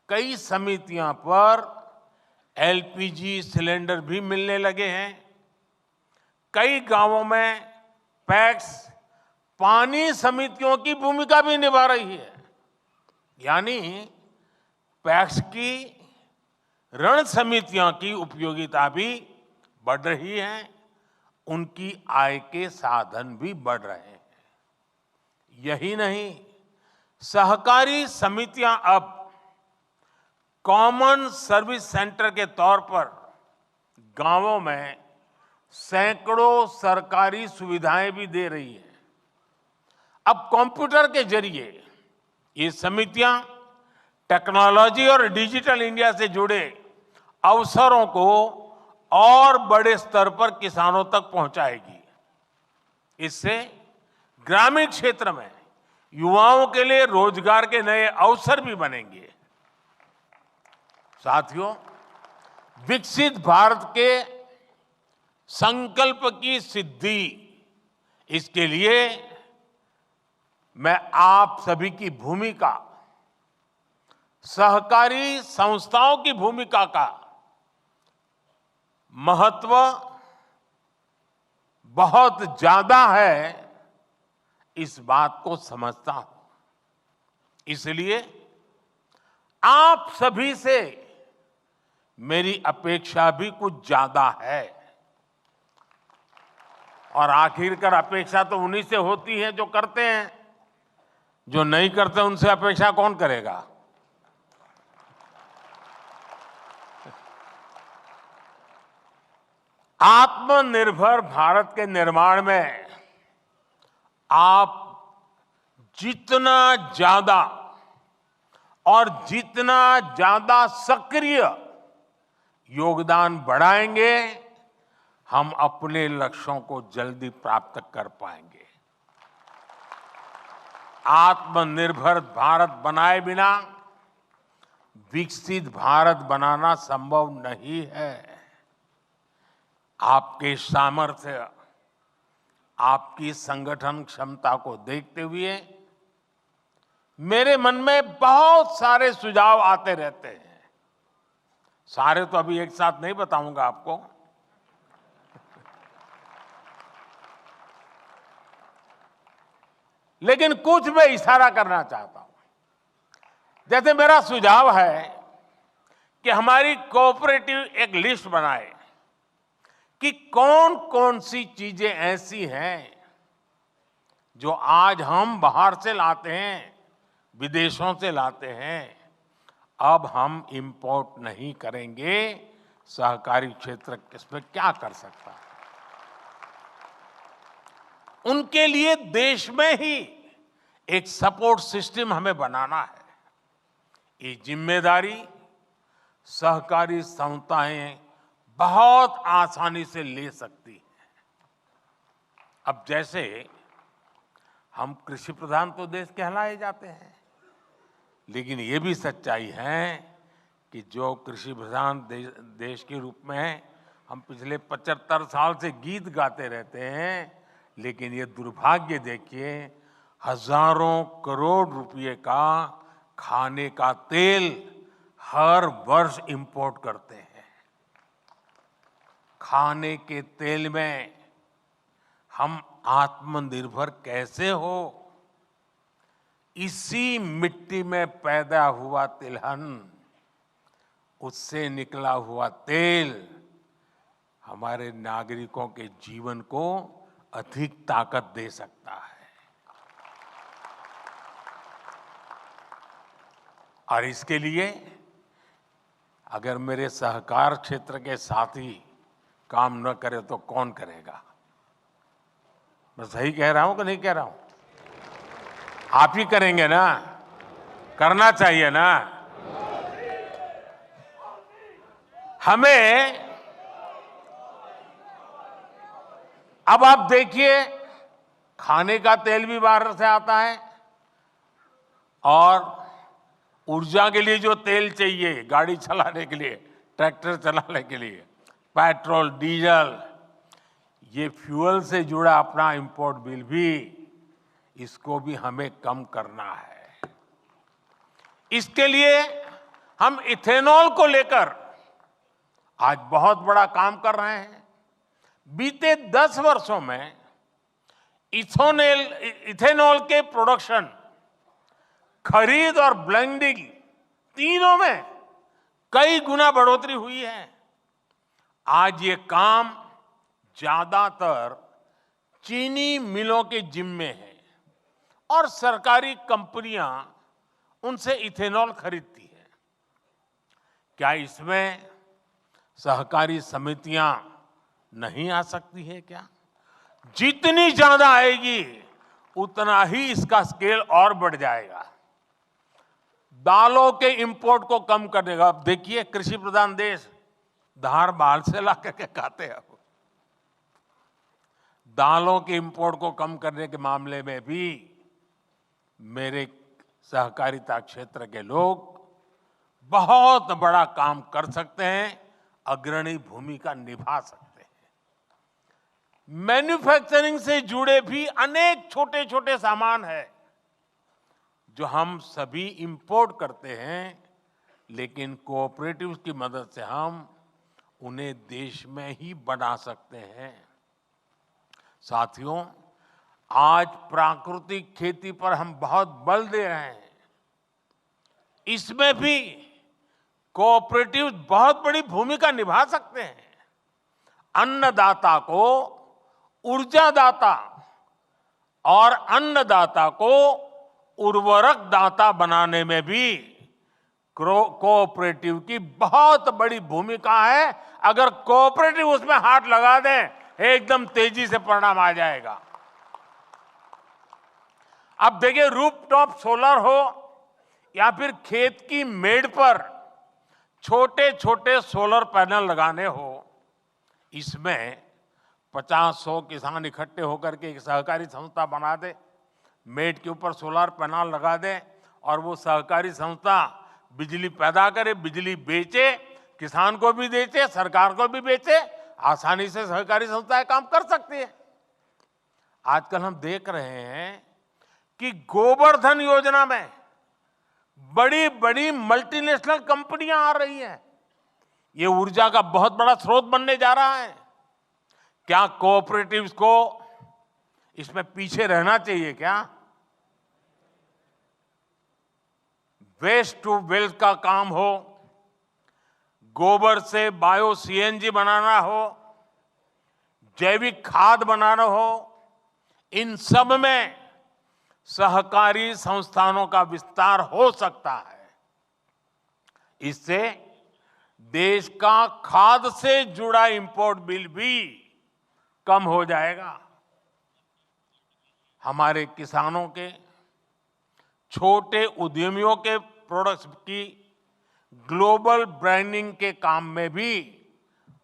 कई समितियां पर एलपीजी सिलेंडर भी मिलने लगे हैं। कई गांवों में पैक्स पानी समितियों की भूमिका भी निभा रही है। यानी पैक्स की ऋण समितियों की उपयोगिता भी बढ़ रही है, उनकी आय के साधन भी बढ़ रहे हैं। यही नहीं, सहकारी समितियां अब कॉमन सर्विस सेंटर के तौर पर गांवों में सैकड़ों सरकारी सुविधाएं भी दे रही है। अब कंप्यूटर के जरिए ये समितियां टेक्नोलॉजी और डिजिटल इंडिया से जुड़े अवसरों को और बड़े स्तर पर किसानों तक पहुंचाएगी। इससे ग्रामीण क्षेत्र में युवाओं के लिए रोजगार के नए अवसर भी बनेंगे। साथियों, विकसित भारत के संकल्प की सिद्धि, इसके लिए मैं आप सभी की भूमिका, सहकारी संस्थाओं की भूमिका का महत्व बहुत ज्यादा है, इस बात को समझता हूं। इसलिए आप सभी से मेरी अपेक्षा भी कुछ ज्यादा है। और आखिरकार अपेक्षा तो उन्हीं से होती है जो करते हैं। जो नहीं करते उनसे अपेक्षा कौन करेगा? आत्मनिर्भर भारत के निर्माण में आप जितना ज्यादा और जितना ज्यादा सक्रिय योगदान बढ़ाएंगे, हम अपने लक्ष्यों को जल्दी प्राप्त कर पाएंगे। आत्मनिर्भर भारत बनाए बिना विकसित भारत बनाना संभव नहीं है। आपके सामर्थ्य, आपकी संगठन क्षमता को देखते हुए मेरे मन में बहुत सारे सुझाव आते रहते हैं। सारे तो अभी एक साथ नहीं बताऊंगा आपको, लेकिन कुछ मैं इशारा करना चाहता हूं। जैसे मेरा सुझाव है कि हमारी कोऑपरेटिव एक लिस्ट बनाए कि कौन कौन सी चीजें ऐसी हैं जो आज हम बाहर से लाते हैं, विदेशों से लाते हैं, अब हम इंपोर्ट नहीं करेंगे। सहकारी क्षेत्र इसमें क्या कर सकता है? उनके लिए देश में ही एक सपोर्ट सिस्टम हमें बनाना है। ये जिम्मेदारी सहकारी संस्थाएं बहुत आसानी से ले सकती हैं। अब जैसे हम कृषि प्रधान तो देश कहलाए जाते हैं, लेकिन ये भी सच्चाई है कि जो कृषि प्रधान देश के रूप में हम पिछले 75 साल से गीत गाते रहते हैं, लेकिन ये दुर्भाग्य देखिए, हजारों करोड़ रुपए का खाने का तेल हर वर्ष इंपोर्ट करते हैं। खाने के तेल में हम आत्मनिर्भर कैसे हो? इसी मिट्टी में पैदा हुआ तिलहन, उससे निकला हुआ तेल हमारे नागरिकों के जीवन को अधिक ताकत दे सकता है। और इसके लिए अगर मेरे सहकार क्षेत्र के साथी काम न करे तो कौन करेगा? मैं सही कह रहा हूं कि नहीं कह रहा हूं? आप ही करेंगे ना? करना चाहिए ना? हमें अब आप देखिए, खाने का तेल भी बाहर से आता है, और ऊर्जा के लिए जो तेल चाहिए गाड़ी चलाने के लिए, ट्रैक्टर चलाने के लिए, पेट्रोल, डीजल, ये फ्यूल से जुड़ा अपना इंपोर्ट बिल भी, इसको भी हमें कम करना है। इसके लिए हम इथेनॉल को लेकर आज बहुत बड़ा काम कर रहे हैं। बीते 10 वर्षों में इथेनॉल के प्रोडक्शन, खरीद और ब्लेंडिंग तीनों में कई गुना बढ़ोतरी हुई है। आज ये काम ज्यादातर चीनी मिलों के जिम्मे है और सरकारी कंपनियां उनसे इथेनॉल खरीदती है। क्या इसमें सहकारी समितियां नहीं आ सकती है क्या? जितनी ज्यादा आएगी उतना ही इसका स्केल और बढ़ जाएगा। दालों के इंपोर्ट को कम करने का, अब देखिए कृषि प्रधान देश धार बाल से ला करके खाते हैं। दालों के इंपोर्ट को कम करने के मामले में भी मेरे सहकारिता क्षेत्र के लोग बहुत बड़ा काम कर सकते हैं, अग्रणी भूमिका निभा सकते हैं। मैन्युफैक्चरिंग से जुड़े भी अनेक छोटे छोटे सामान हैं जो हम सभी इंपोर्ट करते हैं, लेकिन कोऑपरेटिव्स की मदद से हम उन्हें देश में ही बना सकते हैं। साथियों, आज प्राकृतिक खेती पर हम बहुत बल दे रहे हैं। इसमें भी कोऑपरेटिव बहुत बड़ी भूमिका निभा सकते हैं। अन्नदाता को ऊर्जादाता और अन्नदाता को उर्वरक दाता बनाने में भी कोऑपरेटिव की बहुत बड़ी भूमिका है। अगर कोऑपरेटिव उसमें हाथ लगा दें, एकदम तेजी से परिणाम आ जाएगा। अब देखिए, रूफटॉप सोलर हो या फिर खेत की मेड़ पर छोटे छोटे सोलर पैनल लगाने हो, इसमें 50-100 किसान इकट्ठे होकर के एक सहकारी संस्था बना दे, मेड़ के ऊपर सोलर पैनल लगा दे और वो सहकारी संस्था बिजली पैदा करे, बिजली बेचे, किसान को भी बेचे, सरकार को भी बेचे, आसानी से सहकारी संस्थाएं काम कर सकती है। आजकल हम देख रहे हैं कि गोवर्धन योजना में बड़ी बड़ी मल्टीनेशनल कंपनियां आ रही हैं। ये ऊर्जा का बहुत बड़ा स्रोत बनने जा रहा है। क्या कोऑपरेटिव्स को इसमें पीछे रहना चाहिए क्या? वेस्ट टू वेल्थ का काम हो, गोबर से बायो सीएनजी बनाना हो, जैविक खाद बनाना हो, इन सब में सहकारी संस्थानों का विस्तार हो सकता है। इससे देश का खाद से जुड़ा इंपोर्ट बिल भी कम हो जाएगा। हमारे किसानों के, छोटे उद्यमियों के प्रोडक्ट्स की ग्लोबल ब्रांडिंग के काम में भी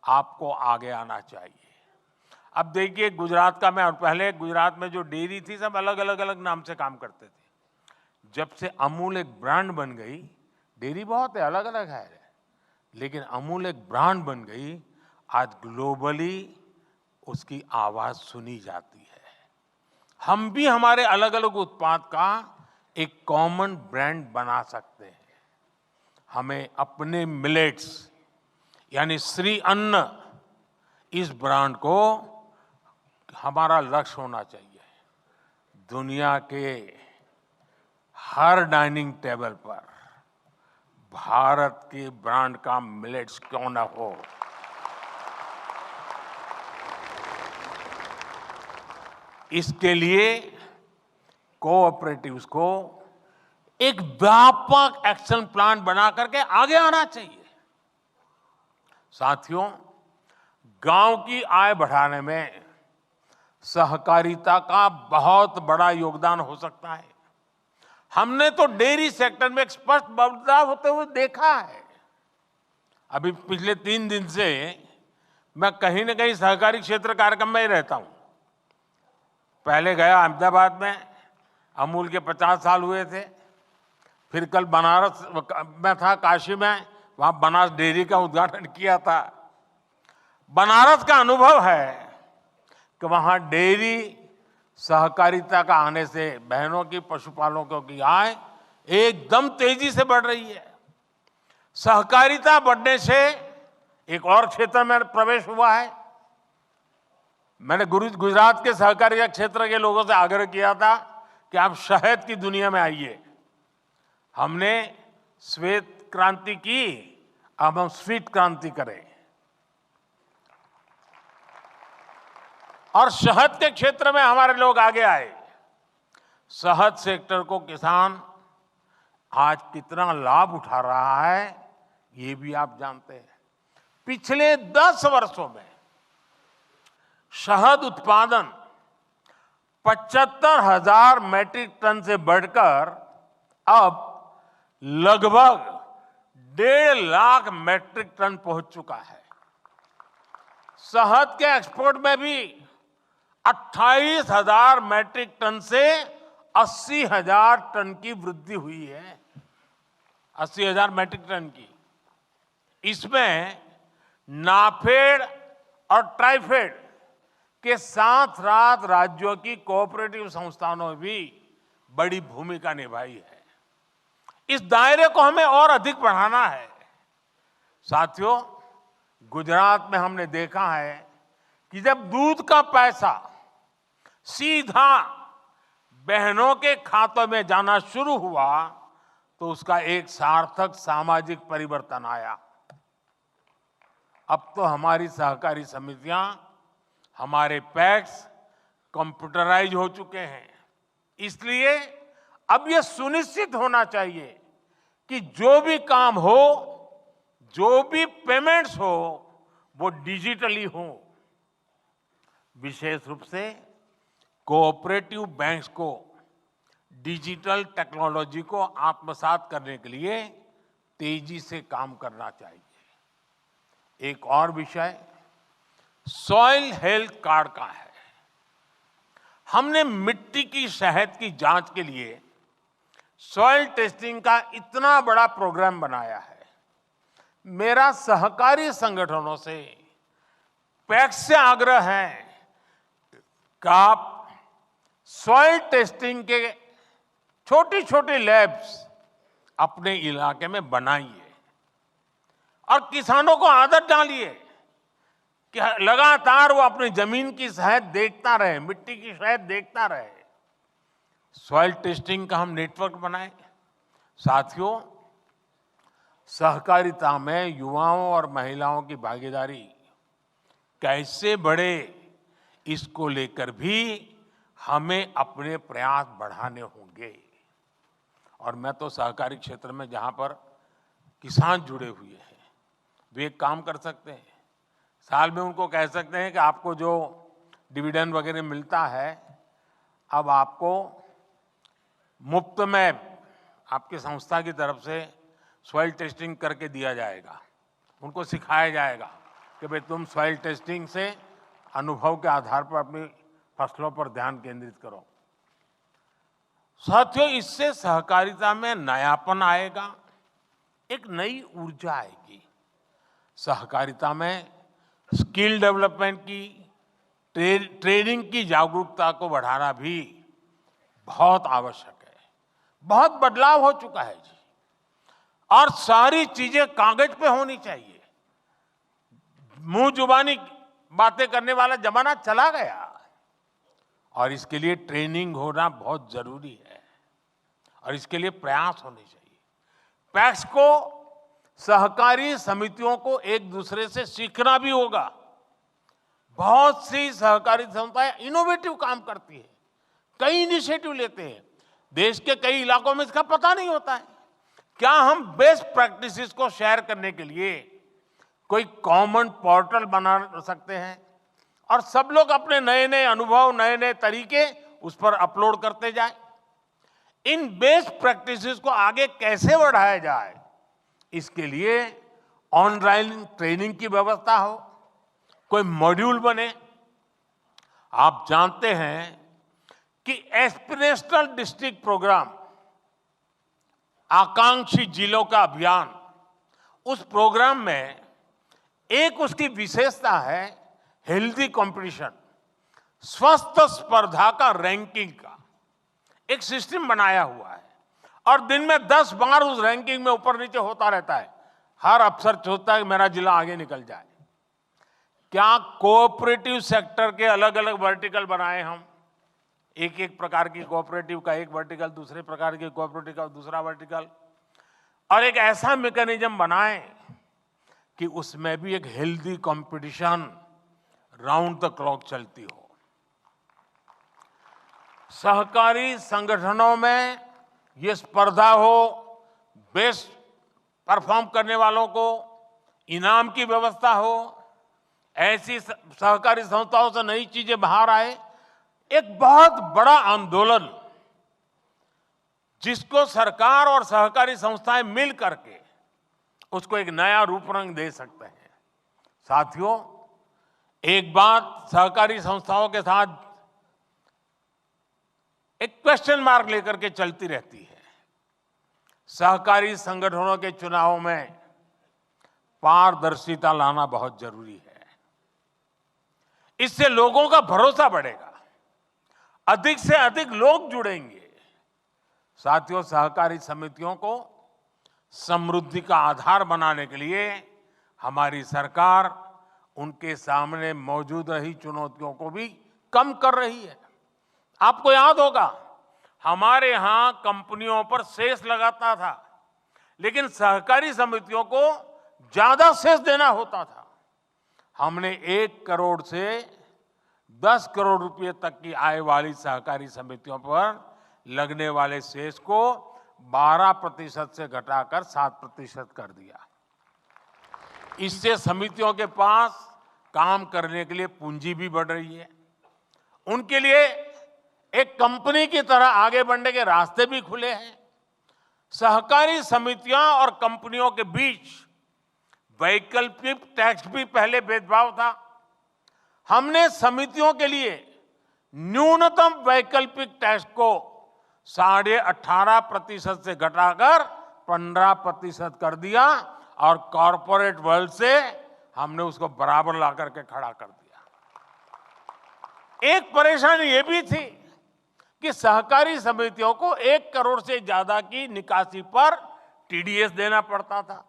आपको आगे आना चाहिए। अब देखिए गुजरात का मैं, और पहले गुजरात में जो डेयरी थी सब अलग अलग नाम से काम करते थे। जब से अमूल एक ब्रांड बन गई, डेयरी बहुत है, अलग अलग है, लेकिन अमूल एक ब्रांड बन गई, आज ग्लोबली उसकी आवाज सुनी जाती है। हम भी हमारे अलग अलग उत्पाद का एक कॉमन ब्रांड बना सकते हैं। हमें अपने मिलेट्स यानी श्री अन्न, इस ब्रांड को हमारा लक्ष्य होना चाहिए। दुनिया के हर डाइनिंग टेबल पर भारत के ब्रांड का मिलेट्स क्यों ना हो। इसके लिए कोऑपरेटिव्स को एक व्यापक एक्शन प्लान बना करके आगे आना चाहिए। साथियों, गांव की आय बढ़ाने में सहकारिता का बहुत बड़ा योगदान हो सकता है। हमने तो डेयरी सेक्टर में एक स्पष्ट बदलाव होते हुए देखा है। अभी पिछले 3 दिन से मैं कहीं न कहीं सहकारी क्षेत्र कार्यक्रम में ही रहता हूं। पहले गया अहमदाबाद में, अमूल के 50 साल हुए थे। फिर कल बनारस में था, काशी में, वहां बनारस डेयरी का उद्घाटन किया था। बनारस का अनुभव है कि वहां डेयरी सहकारिता का आने से बहनों की, पशुपालकों की आय एकदम तेजी से बढ़ रही है। सहकारिता बढ़ने से एक और क्षेत्र में प्रवेश हुआ है। मैंने गुजरात के सहकारिता क्षेत्र के लोगों से आग्रह किया था कि आप शहद की दुनिया में आइए। हमने श्वेत क्रांति की, अब हम स्वीट क्रांति करें। और शहद के क्षेत्र में हमारे लोग आगे आए। शहद सेक्टर को किसान आज कितना लाभ उठा रहा है, ये भी आप जानते हैं। पिछले 10 वर्षों में शहद उत्पादन 75,000 मैट्रिक टन से बढ़कर अब लगभग 1.5 लाख मैट्रिक टन पहुंच चुका है। शहद के एक्सपोर्ट में भी 28,000 मैट्रिक टन से 80,000 टन की वृद्धि हुई है। 80,000 मैट्रिक टन की। इसमें नाफेड और ट्राइफेड के साथ साथ राज्यों की कोऑपरेटिव संस्थानों ने भी बड़ी भूमिका निभाई है। इस दायरे को हमें और अधिक बढ़ाना है। साथियों, गुजरात में हमने देखा है कि जब दूध का पैसा सीधा बहनों के खातों में जाना शुरू हुआ तो उसका एक सार्थक सामाजिक परिवर्तन आया। अब तो हमारी सहकारी समितियां, हमारे पैक्स कंप्यूटराइज हो चुके हैं। इसलिए अब यह सुनिश्चित होना चाहिए कि जो भी काम हो, जो भी पेमेंट्स हो, वो डिजिटली हो। विशेष रूप से कोऑपरेटिव बैंक्स को डिजिटल टेक्नोलॉजी को आत्मसात करने के लिए तेजी से काम करना चाहिए। एक और विषय सॉइल हेल्थ कार्ड का है। हमने मिट्टी की सेहत की जांच के लिए सॉइल टेस्टिंग का इतना बड़ा प्रोग्राम बनाया है। मेरा सहकारी संगठनों से पैक्स से आग्रह है कि आप सॉइल टेस्टिंग के छोटी छोटी लैब्स अपने इलाके में बनाइए और किसानों को आदत डालिए कि लगातार वो अपनी जमीन की सेहत देखता रहे, मिट्टी की सेहत देखता रहे। सॉइल टेस्टिंग का हम नेटवर्क बनाए। साथियों, सहकारिता में युवाओं और महिलाओं की भागीदारी कैसे बढ़े, इसको लेकर भी हमें अपने प्रयास बढ़ाने होंगे। और मैं तो सहकारी क्षेत्र में जहां पर किसान जुड़े हुए हैं, वे एक काम कर सकते हैं, साल में उनको कह सकते हैं कि आपको जो डिविडेंड वगैरह मिलता है, अब आपको मुफ्त में आपकी संस्था की तरफ से सॉइल टेस्टिंग करके दिया जाएगा। उनको सिखाया जाएगा कि भाई तुम सॉइल टेस्टिंग से अनुभव के आधार पर अपनी फसलों पर ध्यान केंद्रित करो। साथियों, इससे सहकारिता में नयापन आएगा, एक नई ऊर्जा आएगी। सहकारिता में स्किल डेवलपमेंट की, ट्रेनिंग की जागरूकता को बढ़ाना भी बहुत आवश्यक है। बहुत बदलाव हो चुका है जी, और सारी चीजें कागज पे होनी चाहिए। मुंह जुबानी बातें करने वाला जमाना चला गया, और इसके लिए ट्रेनिंग होना बहुत जरूरी है, और इसके लिए प्रयास होने चाहिए। पैक्स को, सहकारी समितियों को एक दूसरे से सीखना भी होगा। बहुत सी सहकारी संस्थाएं इनोवेटिव काम करती है, कई इनिशिएटिव लेते हैं। देश के कई इलाकों में इसका पता नहीं होता है। क्या हम बेस्ट प्रैक्टिसेस को शेयर करने के लिए कोई कॉमन पोर्टल बना सकते हैं, और सब लोग अपने नए नए अनुभव, नए नए तरीके उस पर अपलोड करते जाएं? इन बेस्ट प्रैक्टिसेस को आगे कैसे बढ़ाया जाए, इसके लिए ऑनलाइन ट्रेनिंग की व्यवस्था हो, कोई मॉड्यूल बने। आप जानते हैं कि एस्पिरेशनल डिस्ट्रिक्ट प्रोग्राम, आकांक्षी जिलों का अभियान, उस प्रोग्राम में एक उसकी विशेषता है हेल्दी कंपटीशन, स्वस्थ स्पर्धा का रैंकिंग का एक सिस्टम बनाया हुआ है, और दिन में 10 बार उस रैंकिंग में ऊपर नीचे होता रहता है। हर अफसर सोचता है कि मेरा जिला आगे निकल जाए। क्या कोऑपरेटिव सेक्टर के अलग अलग वर्टिकल बनाए हम, एक एक प्रकार की कोऑपरेटिव का एक वर्टिकल, दूसरे प्रकार की कोऑपरेटिव का दूसरा वर्टिकल, और एक ऐसा मैकेनिज्म बनाएं कि उसमें भी एक healthy competition round the clock चलती हो। सहकारी संगठनों में ये स्पर्धा हो, बेस्ट परफॉर्म करने वालों को इनाम की व्यवस्था हो, ऐसी सहकारी संस्थाओं से नई चीजें बाहर आए। एक बहुत बड़ा आंदोलन जिसको सरकार और सहकारी संस्थाएं मिल करके उसको एक नया रूप रंग दे सकते हैं। साथियों, एक बात सहकारी संस्थाओं के साथ एक क्वेश्चन मार्क लेकर के चलती रहती है। सहकारी संगठनों के चुनावों में पारदर्शिता लाना बहुत जरूरी है। इससे लोगों का भरोसा बढ़ेगा, अधिक से अधिक लोग जुड़ेंगे। साथियों, सहकारी समितियों को समृद्धि का आधार बनाने के लिए हमारी सरकार उनके सामने मौजूद रही चुनौतियों को भी कम कर रही है। आपको याद होगा, हमारे यहां कंपनियों पर सेस लगाता था, लेकिन सहकारी समितियों को ज्यादा सेस देना होता था। हमने 1 करोड़ से 10 करोड़ रुपए तक की आय वाली सहकारी समितियों पर लगने वाले सेस को 12% से घटाकर 7% कर दिया। इससे समितियों के पास काम करने के लिए पूंजी भी बढ़ रही है, उनके लिए एक कंपनी की तरह आगे बढ़ने के रास्ते भी खुले हैं। सहकारी समितियां और कंपनियों के बीच वैकल्पिक टैक्स भी पहले भेदभाव था। हमने समितियों के लिए न्यूनतम वैकल्पिक टैक्स को 18.5% से घटाकर 15% कर दिया, और कॉरपोरेट वर्ल्ड से हमने उसको बराबर ला करके खड़ा कर दिया। एक परेशानी ये भी थी कि सहकारी समितियों को 1 करोड़ से ज्यादा की निकासी पर टीडीएस देना पड़ता था।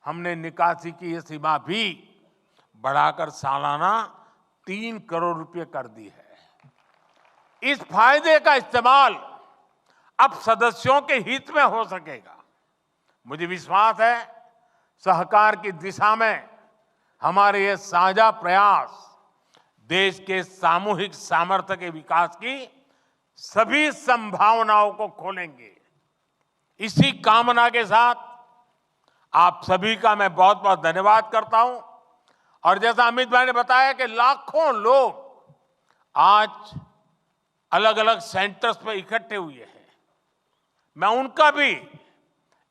हमने निकासी की ये सीमा भी बढ़ाकर सालाना 3 करोड़ रुपए कर दी है। इस फायदे का इस्तेमाल अब सदस्यों के हित में हो सकेगा। मुझे विश्वास है सहकार की दिशा में हमारे ये साझा प्रयास देश के सामूहिक सामर्थ्य के विकास की सभी संभावनाओं को खोलेंगे। इसी कामना के साथ आप सभी का मैं बहुत बहुत धन्यवाद करता हूं। और जैसा अमित भाई ने बताया कि लाखों लोग आज अलग अलग सेंटर्स पर इकट्ठे हुए हैं, मैं उनका भी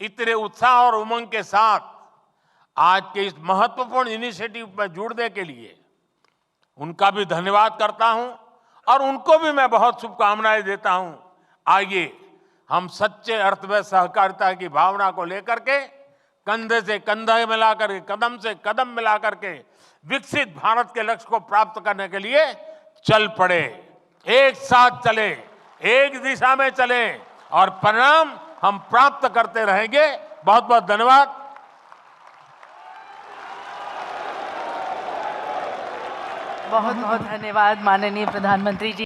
इतने उत्साह और उमंग के साथ आज के इस महत्वपूर्ण इनिशिएटिव में जुड़ने के लिए उनका भी धन्यवाद करता हूं और उनको भी मैं बहुत शुभकामनाएं देता हूं। आइए हम सच्चे अर्थ में सहकारिता की भावना को लेकर के कंधे से कंधा मिलाकर के, कदम से कदम मिलाकर के विकसित भारत के लक्ष्य को प्राप्त करने के लिए चल पड़े। एक साथ चले, एक दिशा में चले और परिणाम हम प्राप्त करते रहेंगे। बहुत बहुत धन्यवाद। बहुत बहुत धन्यवाद माननीय प्रधानमंत्री जी।